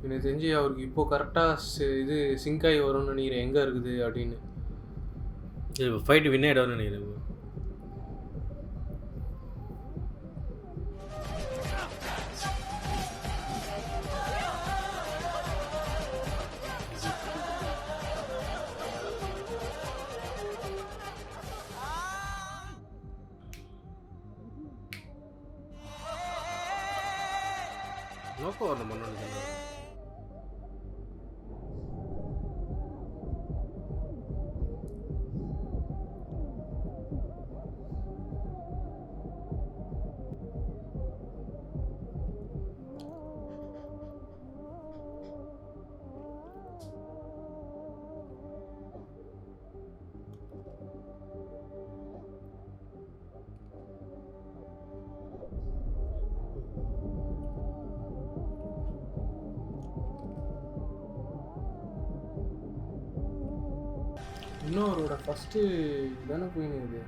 எனக்கு தெரிஞ்சு அவருக்கு இப்போ கரெக்டாக இது சிங்க் ஆகி வரும்னு நினைக்கிறேன் எங்கே இருக்குது அப்படின்னு. ஃபைட்டு வின் ஆகிடும்னு நினைக்கிறேன். நோக்கம் வரணும் மண்ணு. இன்னும் அவரோட ஃபஸ்ட்டு தானே போயினுது.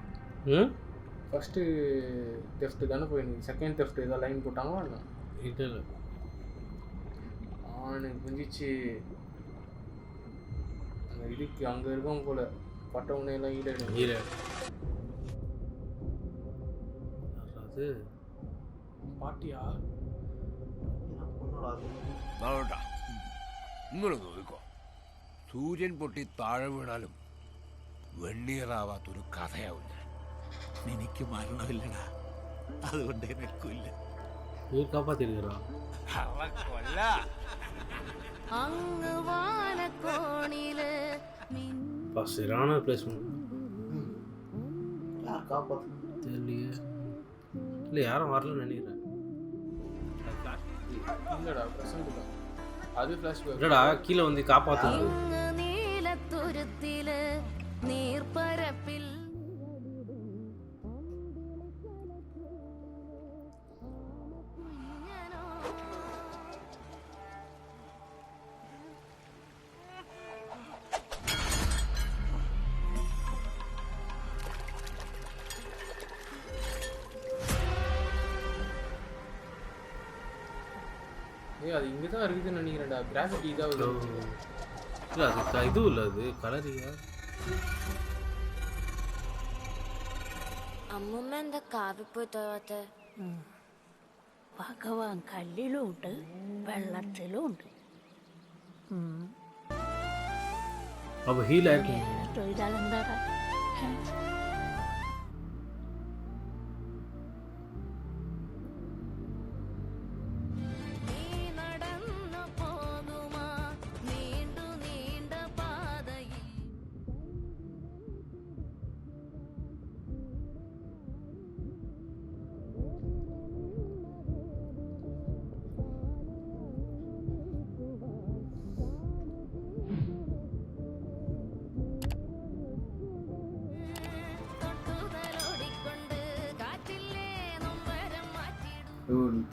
ஃபஸ்ட்டு தெஃப்ட் தானே போயினுது. செகண்ட் தெஃப்ட் ஏதோ லைன் போட்டாங்களா இல்லை? இல்லை எனக்கு புரிஞ்சிச்சு. அந்த இதுக்கு அங்கே இருக்கவங்க போல பட்டவனையெல்லாம் ஈடு அது பாட்டியா? നാളോട്ടാ നിങ്ങൾ നോക്കിക്കോ. സൂര്യൻ പൊട്ടി താഴെ വീണാലും വെണ്ണീറാവാത്തൊരു കഥയാവും ഞാൻ. എനിക്ക് മരണമില്ലടാ, അതുകൊണ്ട് എനിക്കില്ല. നീ കാപ്പാത്തിരിക്കണോ? കൊല്ല சரியான பிளேஸ்மெண்ட். தெரியலையே. இல்லை யாரும் வரலன்னு நினைக்கிறேன். இல்லடா பிரசன்ட் தான். அது ஃபிளாஷ்பேக். இல்லடா கீழே வந்து காப்பாத்துறது. നീലത്തുരുത്തില് നീർപ്പരപ്പിൽ அது இங்கே தான் இருக்குதுன்னு நினைக்கிறேன்டா. கிராஃபிட்டி இதாக இல்லை அது இதுவும் இல்லை, அது കളറിയാ. അമ്മൂമ്മ എന്താ കാവി പോയി തോരാത്ത? ഭഗവാൻ കല്ലിലും ഉണ്ട് വെള്ളത്തിലും ഉണ്ട്. അപ്പോൾ ഹീലായിരിക്കും. തൊഴിലാളെന്താടാ?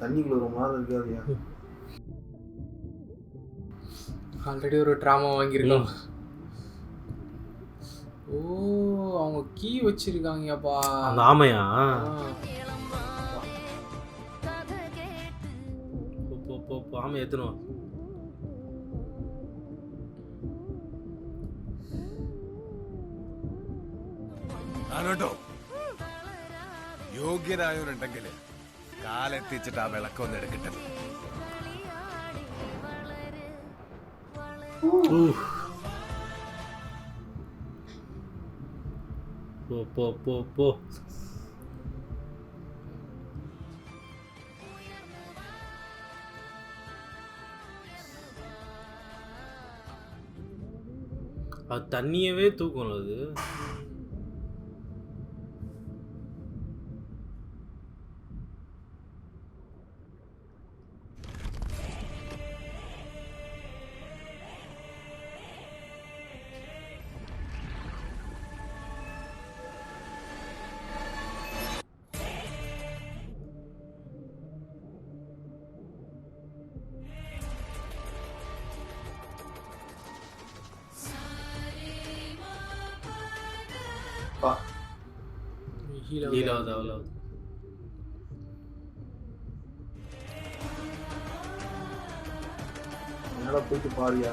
தண்ணிக்குள்ள ஒரு மாதிரி இருக்காதியா? ஆல்ரெடி ஒரு ட்ராமா வாங்கியிருக்கோம். ஓ அவங்க கீ வச்சிருக்காங்கப்பா. அந்த ஆமையா? ஆமை எத்தணும். കേട്ടോ, യോഗ്യനായവരുണ്ടെങ്കിൽ കാലെത്തിച്ചിട്ട് ആ വിളക്കൊന്ന് എടുക്കട്ടെ. പോ அது தண்ணியவே தூக்கும். அது ஹீலாவது அவ்வளோ. அதனால போயிட்டு பாருயா.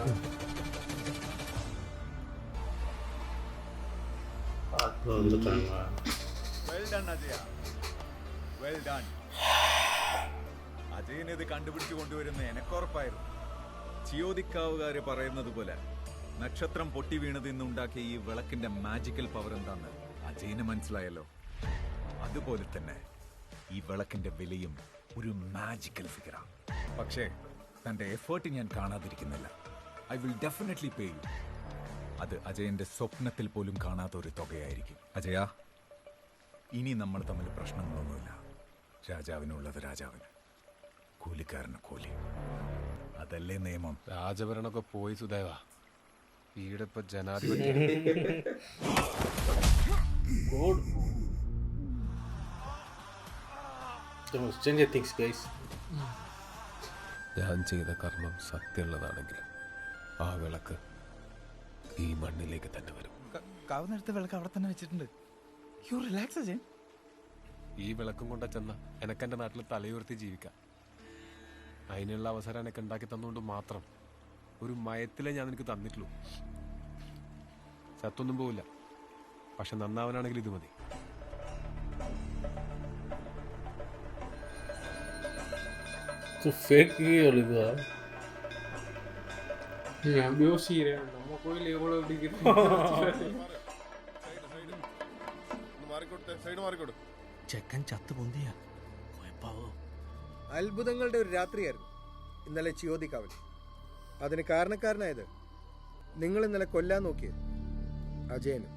അജയൻ ഇത് കണ്ടുപിടിച്ചു കൊണ്ടുവരുന്ന എനക്കുറപ്പായിരുന്നു. ചിയോദിക്കാവുകാര് പറയുന്നത് പോലെ നക്ഷത്രം പൊട്ടി വീണത് ഇന്നുണ്ടാക്കിയ ഈ വിളക്കിന്റെ മാജിക്കൽ പവർ എന്താന്ന് അജയന് മനസ്സിലായല്ലോ. അതുപോലെ തന്നെ ഈ വിളക്കിന്റെ വിലയും ഒരു മാജിക്കൽ ഫിഗറാണ്. പക്ഷേ തന്റെ എഫേർട്ട് ഞാൻ കാണാതിരിക്കുന്നില്ല. I will definitely pay you. അത് അജയന്റെ സ്വപ്നത്തിൽ പോലും കാണാത്ത ഒരു തുകയായിരിക്കും. അജയ, ഇനി നമ്മൾ തമ്മിൽ പ്രശ്നങ്ങളൊന്നുമില്ല. രാജാവിനുള്ളത് രാജാവിന്, കൂലിക്കാരന് കൂലി. അതല്ലേ നിയമം. രാജഭരണമൊക്കെ പോയി സുദേവ. ഈടെ ഇപ്പൊ ജനാധിപത്യം. ഞാൻ ചെയ്ത കർമ്മം സത്യമുള്ളതാണെങ്കിൽ ആ വിളക്ക് ഈ മണ്ണിലേക്ക് തന്നെ വരും. കാവുന്നെടുത്ത വിളക്ക് അവിടെ തന്നെ വെച്ചിട്ടുണ്ട്. U relax Ajayan. ഈ വിളക്കും കൊണ്ട ചെന്ന എനക്കെൻ്റെ നാട്ടിൽ തലയുയർത്തി ജീവിക്കാം. അതിനുള്ള അവസരം എനക്ക് ഉണ്ടാക്കി തന്നുകൊണ്ട് മാത്രം ഒരു മയത്തിലേ ഞാൻ നിനക്ക് തന്നിട്ടുള്ളൂ. ചത്തൊന്നും പോവില്ല, പക്ഷെ നന്നാവനാണെങ്കിൽ ഇത് മതി. நம்ம கோயில் எவ்வளோ ചെക്കൻ ചത്തു പൊന്തിയ കുഴപ്പാവോ? അത്ഭുതങ്ങളുടെ ഒരു രാത്രിയായിരുന്നു ഇന്നലെ ചിയോതിക്കാവൽ. അതിന് കാരണക്കാരനായത് നിങ്ങൾ ഇന്നലെ കൊല്ലാൻ നോക്കിയത് അജയന്.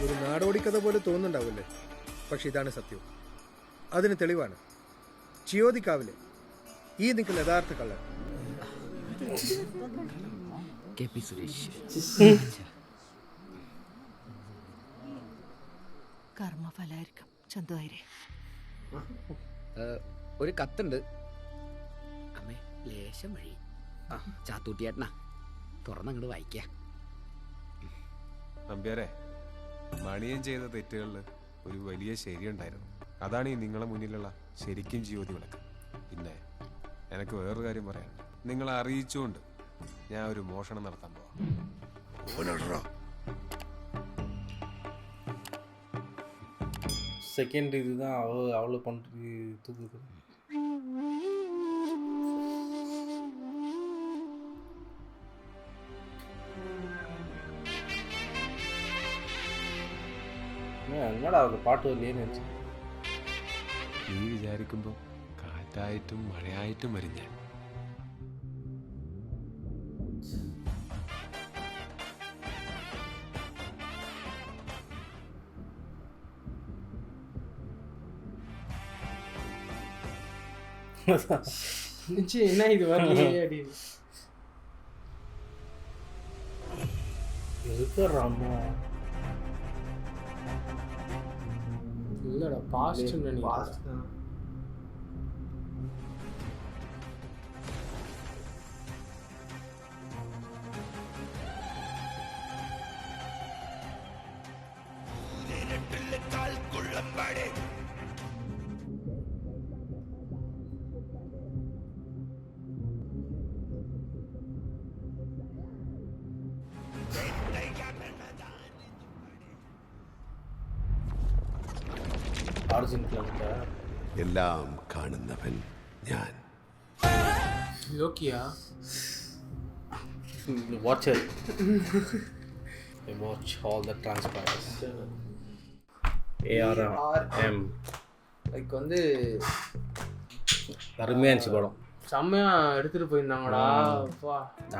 ഒരു നാടോടിക്കഥ പോലെ തോന്നുന്നുണ്ടാവില്ലേ, പക്ഷെ ഇതാണ് സത്യം. അതിന് തെളിവാണ് ചിയോതിക്കാവിലെ ഈ നിൽക്കുന്ന യഥാർത്ഥ കള്ളൻ. കർമ്മഫലായിരിക്കും ചന്തുവായിരേ. ഒരു കത്തുണ്ട് അമ്മേ, ലേശം വഴി. ആ ചാത്തൂട്ടിയേട്ടനാ, തുറന്നങ്ങോട്ട് വായിക്ക. നമ്പ്യാരെ, മണിയൻ ചെയ്ത തെറ്റുകളിൽ ഒരു വലിയ ശരിയുണ്ടായിരുന്നു. അതാണ് ഈ നിങ്ങളെ മുന്നിലുള്ള ശരിക്കും ജ്യോതി വിളക്ക്. പിന്നെ എനിക്ക് വേറൊരു കാര്യം പറയാം. നിങ്ങളെ അറിയിച്ചുകൊണ്ട് ഞാൻ ഒരു മോഷണം നടത്താൻ പോവാം. செகண்ட் இதுதான் அவ்வளோ பண்ணுறது தூக்குது. എന്നടാ പാട്ട് വല്ലേന്ന് വെച്ചു. നീ വിചാരിക്കുമ്പോൾ കാറ്റായിട്ടും മഴയായിട്ടും വരും ഞാൻ. என்ன இது வரலையே அப்படின்னு இருக்கிறாமா? இல்லடா பாஸ்ட் நினைக்கிறேன். എല്ലാം കാണുന്നവൻ ഞാൻ. ലോക്കിയാ? Watch it. I watch all the transpires. ARM. Like வந்து அருமையாக இருந்துச்சு படம். செம்மையா எடுத்துட்டு போயிருந்தாங்கடா.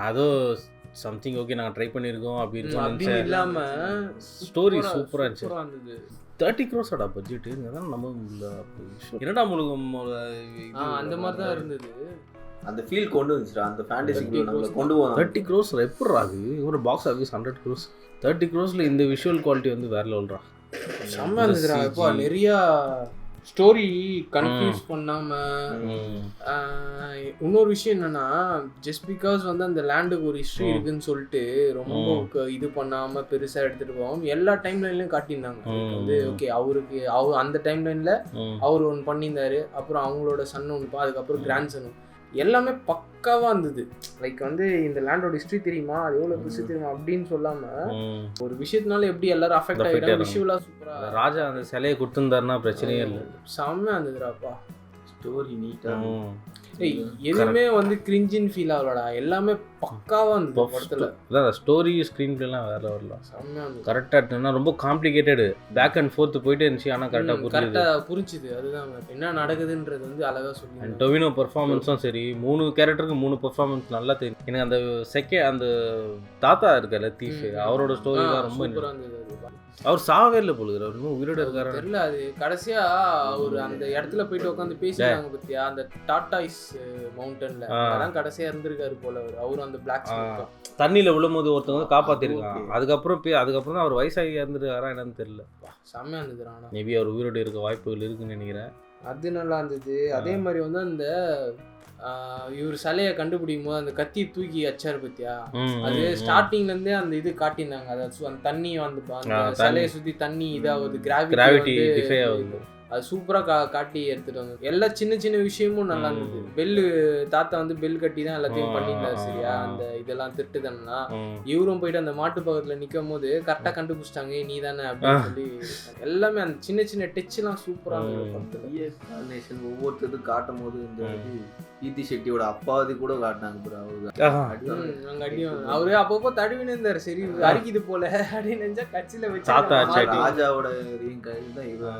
அதுவும் சம்திங் ஓகே நாங்கள் ட்ரை பண்ணியிருக்கோம் அப்படின்னு இல்லாமல் ஸ்டோரி சூப்பராக இருந்துச்சு. 30 crores பட்ஜெட்டு நம்ம என்னடா அந்த மாதிரி தான் இருந்தது. அந்த ஃபீல் கொண்டு வந்துச்சுடா, அந்த ஃபேண்டசிக்குள்ள நம்மள கொண்டு போவாங்க. 30 crores எப்படிடா அது? ஒரு பாக்ஸ் ஆஃபீஸ் 100 crores. 30 crores இந்த விஷுவல் குவாலிட்டி வந்து வேற லெவல்ரா. செம்ம இருந்துச்சுடா. இப்போ நிறைய ஸ்டோரி கன்ஃபியூஸ் பண்ணாம. இன்னொரு விஷயம் என்னன்னா, ஜஸ்ட் பிகாஸ் வந்து அந்த லேண்டுக்கு ஒரு ஹிஸ்ட்ரி இருக்குன்னு சொல்லிட்டு ரொம்ப இது பண்ணாம பெருசா எடுத்துட்டு போவோம். எல்லா டைம் லைன்லயும் காட்டியிருந்தாங்க. வந்து ஓகே அவருக்கு அந்த டைம் லைன்ல அவர் ஒன்று பண்ணியிருந்தாரு, அப்புறம் அவங்களோட சன் ஒன்று, அதுக்கப்புறம் கிராண்ட் சன், எல்லாமே பக்காவா இருந்தது. லைக் வந்து இந்த லேண்டோட ஹிஸ்ட்ரி தெரியுமா, அது எவ்வளவு பெருசு தெரியுமா அப்படின்னு சொல்லாம ஒரு விஷயத்தினால எப்படி எல்லாரும் அஃபெக்ட் ஆகிட்டாங்க. விஷுவலா சூப்பரா ராஜா அந்த சிலையை கொடுத்துருந்தாருன்னா பிரச்சனையே இல்லை. செம்மையா இருந்ததுடாப்பா. ஸ்டோரி நீட்டா, எதுவுமே வந்து கிரிஞ்சின் ஃபீல் ஆகலடா. எல்லாமே பக்காவா இருந்தது படத்துல. அதான் ஸ்டோரி ஸ்க்ரீன் பிளேலாம் வேற வரலாம். செம்மையா இருந்தது. கரெக்டாக இருக்குன்னா ரொம்ப காம்ப்ளிகேட்டடு பேக் அண்ட் ஃபோர்த் போயிட்டே இருந்துச்சு. ஆனால் கரெக்டாக புரிஞ்சுது. அதுதான் என்ன நடக்குதுன்றது வந்து அழகா சொல்லி. அண்ட் டொவினோ பெர்ஃபார்மன்ஸும் சரி, 3 கேரக்டருக்கு 3 பெர்ஃபார்மன்ஸ் நல்லா தெரியும். எனக்கு அந்த அந்த தாத்தா இருக்கார்ல தீஃப், அவரோட ஸ்டோரி தான் ரொம்ப சூப்பராக இருந்தது. அவர் சாவே இல்லை போலுது, அவர் இன்னும் உயிரோட இருக்காரு தெரியல. அது கடைசியா ஒரு அந்த இடத்துல போயிட்டு உட்காந்து பேசிட்டாங்க பத்தியா, அந்த டாட்டாய்ஸ் மவுண்டன்ல அதான் கடைசியா இருந்திருக்காரு போல அவரும் அந்த பிளாக் தண்ணியில விழும்போது ஒருத்தவங்க காப்பாத்திருக்காங்க. அதுக்கப்புறம் தான் அவர் வயசாகி இறந்துருக்காரா என்னன்னு தெரியல. செம்மையா இருந்தது. ஆனா மேபி அவர் உயிரோடு இருக்க வாய்ப்புகள் இருக்குன்னு நினைக்கிறேன். அது நல்லா இருந்தது. அதே மாதிரி வந்து அந்த இவர் சிலையை கண்டுபிடிக்கும் போது அந்த கத்தி தூக்கி வச்சாரு பத்தியா, அது ஸ்டார்டிங்ல இருந்தே அந்த இது காட்டியிருந்தாங்க. அதாவது அந்த தண்ணி வந்து அந்த சிலையை சுத்தி தண்ணி இதாகுது, கிராவிட்டி டிஃபை ஆகுது. அது சூப்பராக காட்டி எடுத்துட்டு வந்து எல்லா சின்ன சின்ன விஷயமும் நல்லா இருந்தது. பெல்லு தாத்தா வந்து பெல் கட்டி தான் எல்லாத்தையும் பண்ணியிருந்தாரு சரியா, அந்த இதெல்லாம் திருட்டுதானா. இவரும் போயிட்டு அந்த மாட்டு பக்கத்தில் நிற்கும் போது கரெக்டாக கண்டுபிடிச்சிட்டாங்க நீ தானே அப்படின்னு சொல்லி எல்லாமே அந்த சின்ன சின்ன டச்செல்லாம் சூப்பராக ரீஇன்கார்னேஷன் ஒவ்வொருத்தரும் காட்டும் போது இந்த கீர்த்தி ஷெட்டியோட அப்பாவது கூட காட்டினாங்க ப்ரோ. அவரு அப்பப்போ தடுவின்னு இருந்தாரு, சரி அரிக்குது போல அப்படின்னு நினைச்சா கட்சியில வச்சு ராஜாவோட ரீஇன்கார்னேஷன் தான் இது.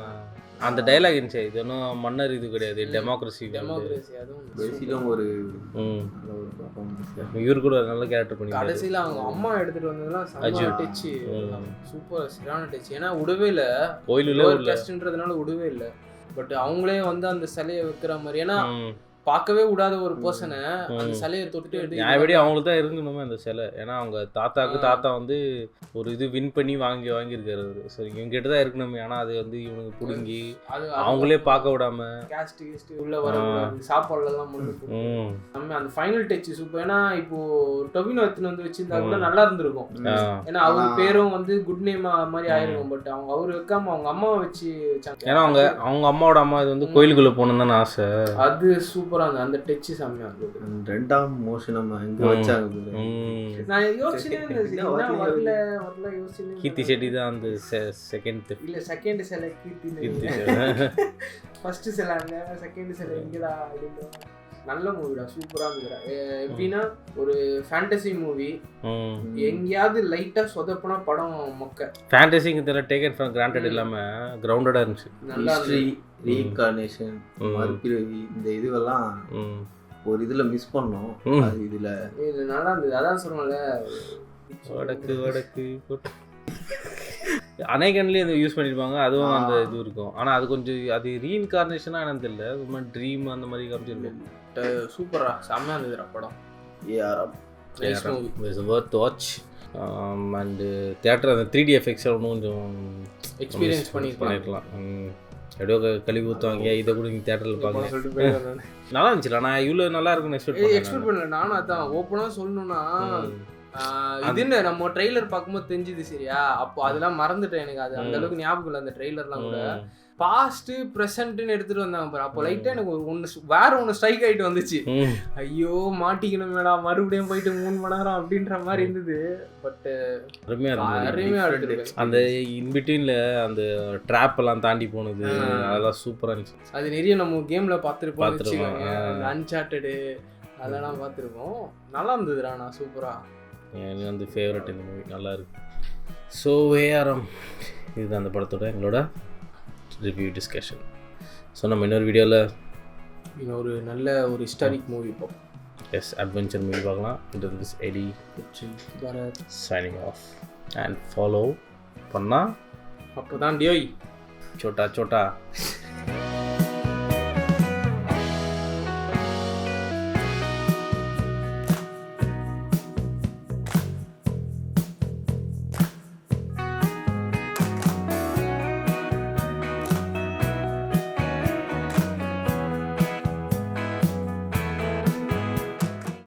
அந்த டைலாக் இருந்துச்சு, இது ஒன்றும் மன்னர் இது கிடையாது, டெமோக்ரஸி. அதுவும் ஒரு இவர் கூட நல்ல கேரக்டர் பண்ணி கடைசியில் அவங்க அம்மா எடுத்துட்டு வந்ததுலாம் செம்ம டச்சு, சூப்பர் சரியான டச்சு. ஏன்னா விடவே இல்லை, கோயிலில் டெஸ்ட்ன்றதுனால விடவே இல்லை. பட் அவங்களே வந்து அந்த சிலையை வைக்கிற மாதிரி, ஏன்னா பார்க்கவே விடாத ஒரு பர்சனை அந்த சிலையை தொட்டு எப்படி அவங்களுக்கு தான் இருக்கணுமே அந்த சிலை. ஏன்னா அவங்க தாத்தா வந்து ஒரு இது வின் பண்ணி வாங்கியிருக்காரு. சரி இவங்க தான் இருக்கணுமே, ஆனால் அது வந்து இவனுக்கு பிடுங்கி அவங்களே பார்க்க விடாம கேஸ்ட் உள்ள வர சாப்பாடுலாம் நம்ம அந்த ஃபைனல் டச் சூப்பர். ஏன்னா இப்போ டொவினோ எடுத்துன்னு வந்து வச்சிருந்தா கூட நல்லா இருந்திருக்கும், ஏன்னா அவர் பேரும் வந்து குட் நேம் மாதிரி ஆயிருக்கும். பட் அவங்க அவர் வைக்காம அவங்க அம்மாவை வச்சு வச்சாங்க. ஏன்னா அவங்க அம்மாவோட அம்மா இது வந்து கோயிலுக்குள்ள போகணுன்னு தானே ஆசை. அது சூப்பரா அந்த டச் செம்மையா இருந்தது. ரெண்டாம் மோஷன் நம்ம எங்க வச்சாங்க நான் யோசிச்சேன் கீர்த்தி ஷெட்டி தான் அந்த செகண்ட் இல்ல செகண்ட் சிலை கீர்த்தி ஃபர்ஸ்ட் சிலை அங்க செகண்ட் சிலை இங்கடா அப்படின்ற நல்ல மூவிடா, சூப்பரா இருந்துடா. எப்படின்னா ஒரு ஃபேண்டசி மூவி, எங்கேயாவது லைட்டா சொதப்புனா படம் மொக்க. ஃபேண்டசிக்கு தெரியல, டேக்கன் ஃபார் கிராண்டட் இல்லாம கிரவுண்டடா இருந்துச்சு. நல்லா ரீஇன்கார்னேஷன் மறுபிறவி இந்த இதுவெல்லாம் ஒரு இதுல மிஸ் பண்ணோம். அது இதுல இது நல்லா இருந்தது. அதான் சொன்னல வடக்கு அனைகன்லேயே இந்த யூஸ் பண்ணியிருப்பாங்க, அதுவும் அந்த இது இருக்கும். ஆனால் அது கொஞ்சம் அது ரீஇன்கார்னேஷனாக என்னன்னு தெரியல, அது மாதிரி ட்ரீம் அந்த மாதிரி காமிச்சிருக்கோம். சூப்பரா செம்மையா இருந்தது படம். Worth watch. அண்டு தியேட்டர் அந்த 3D எஃபெக்ட்ஸ் ஒன்றும் கொஞ்சம் எக்ஸ்பீரியன்ஸ் பண்ணிக்கலாம். எப்படியோ கழுவி ஊற்றுவாங்க, இதை கூட நீங்கள் தேட்டரில் பார்க்கலாம். நல்லா இருந்துச்சுல, நான் இவ்வளோ நல்லா இருக்குன்னு எக்ஸ்பெக்ட் பண்ணல. நானும் அதான் ஓப்பனாக சொல்லணும்னா இதுன்னு நம்ம ட்ரெய்லர் பார்க்கும்போது தெரிஞ்சுது சரியா. அப்போ அதெல்லாம் மறந்துட்டேன், எனக்கு அது அந்த அளவுக்கு ஞாபகம் இல்லை. அந்த ட்ரெய்லர்லாம் கூட பாஸ்ட் ப்ரெசென்ட்னு எடுத்துட்டு வந்தாங்க பாரு. அப்போ லைட்டாக எனக்கு வேற ஒன்று ஸ்ட்ரைக் ஆகிட்டு வந்துச்சு. ஐயோ மாட்டிக்கணும் மேடம், மறுபடியும் போயிட்டு 3 மணி நேரம் அப்படின்ற மாதிரி இருந்தது. பட் அருமையாக எடுத்துருக்கு. அந்த இன்பிட்வீனில் அந்த ட்ராப் எல்லாம் தாண்டி போனது அதெல்லாம் சூப்பராக இருந்துச்சு. அது நிறைய நம்ம கேமில் பார்த்துருப்போம், அன்சார்ட்டடு அதெல்லாம் பார்த்துருக்கோம். நல்லா இருந்ததுடா. நான் சூப்பராக எனக்கு வந்து ஃபேவரட் இந்த மூவி, நல்லா இருக்கு. ஸோ ஏஆர்எம் இது அந்த படத்தோட எங்களோட ரிவ்யூ டிஸ்கஷன். ஸோ நம்ம இன்னொரு வீடியோவில் இன்னொரு நல்ல ஒரு ஹிஸ்டாரிக் மூவி பார்ப்போம். எஸ் அட்வென்ச்சர் மூவி பார்க்கலாம். இது திஸ் எடி சைனிங் ஆஃப் அண்ட் ஃபாலோ பண்ணால் அப்போ தான் டியோய் சோட்டா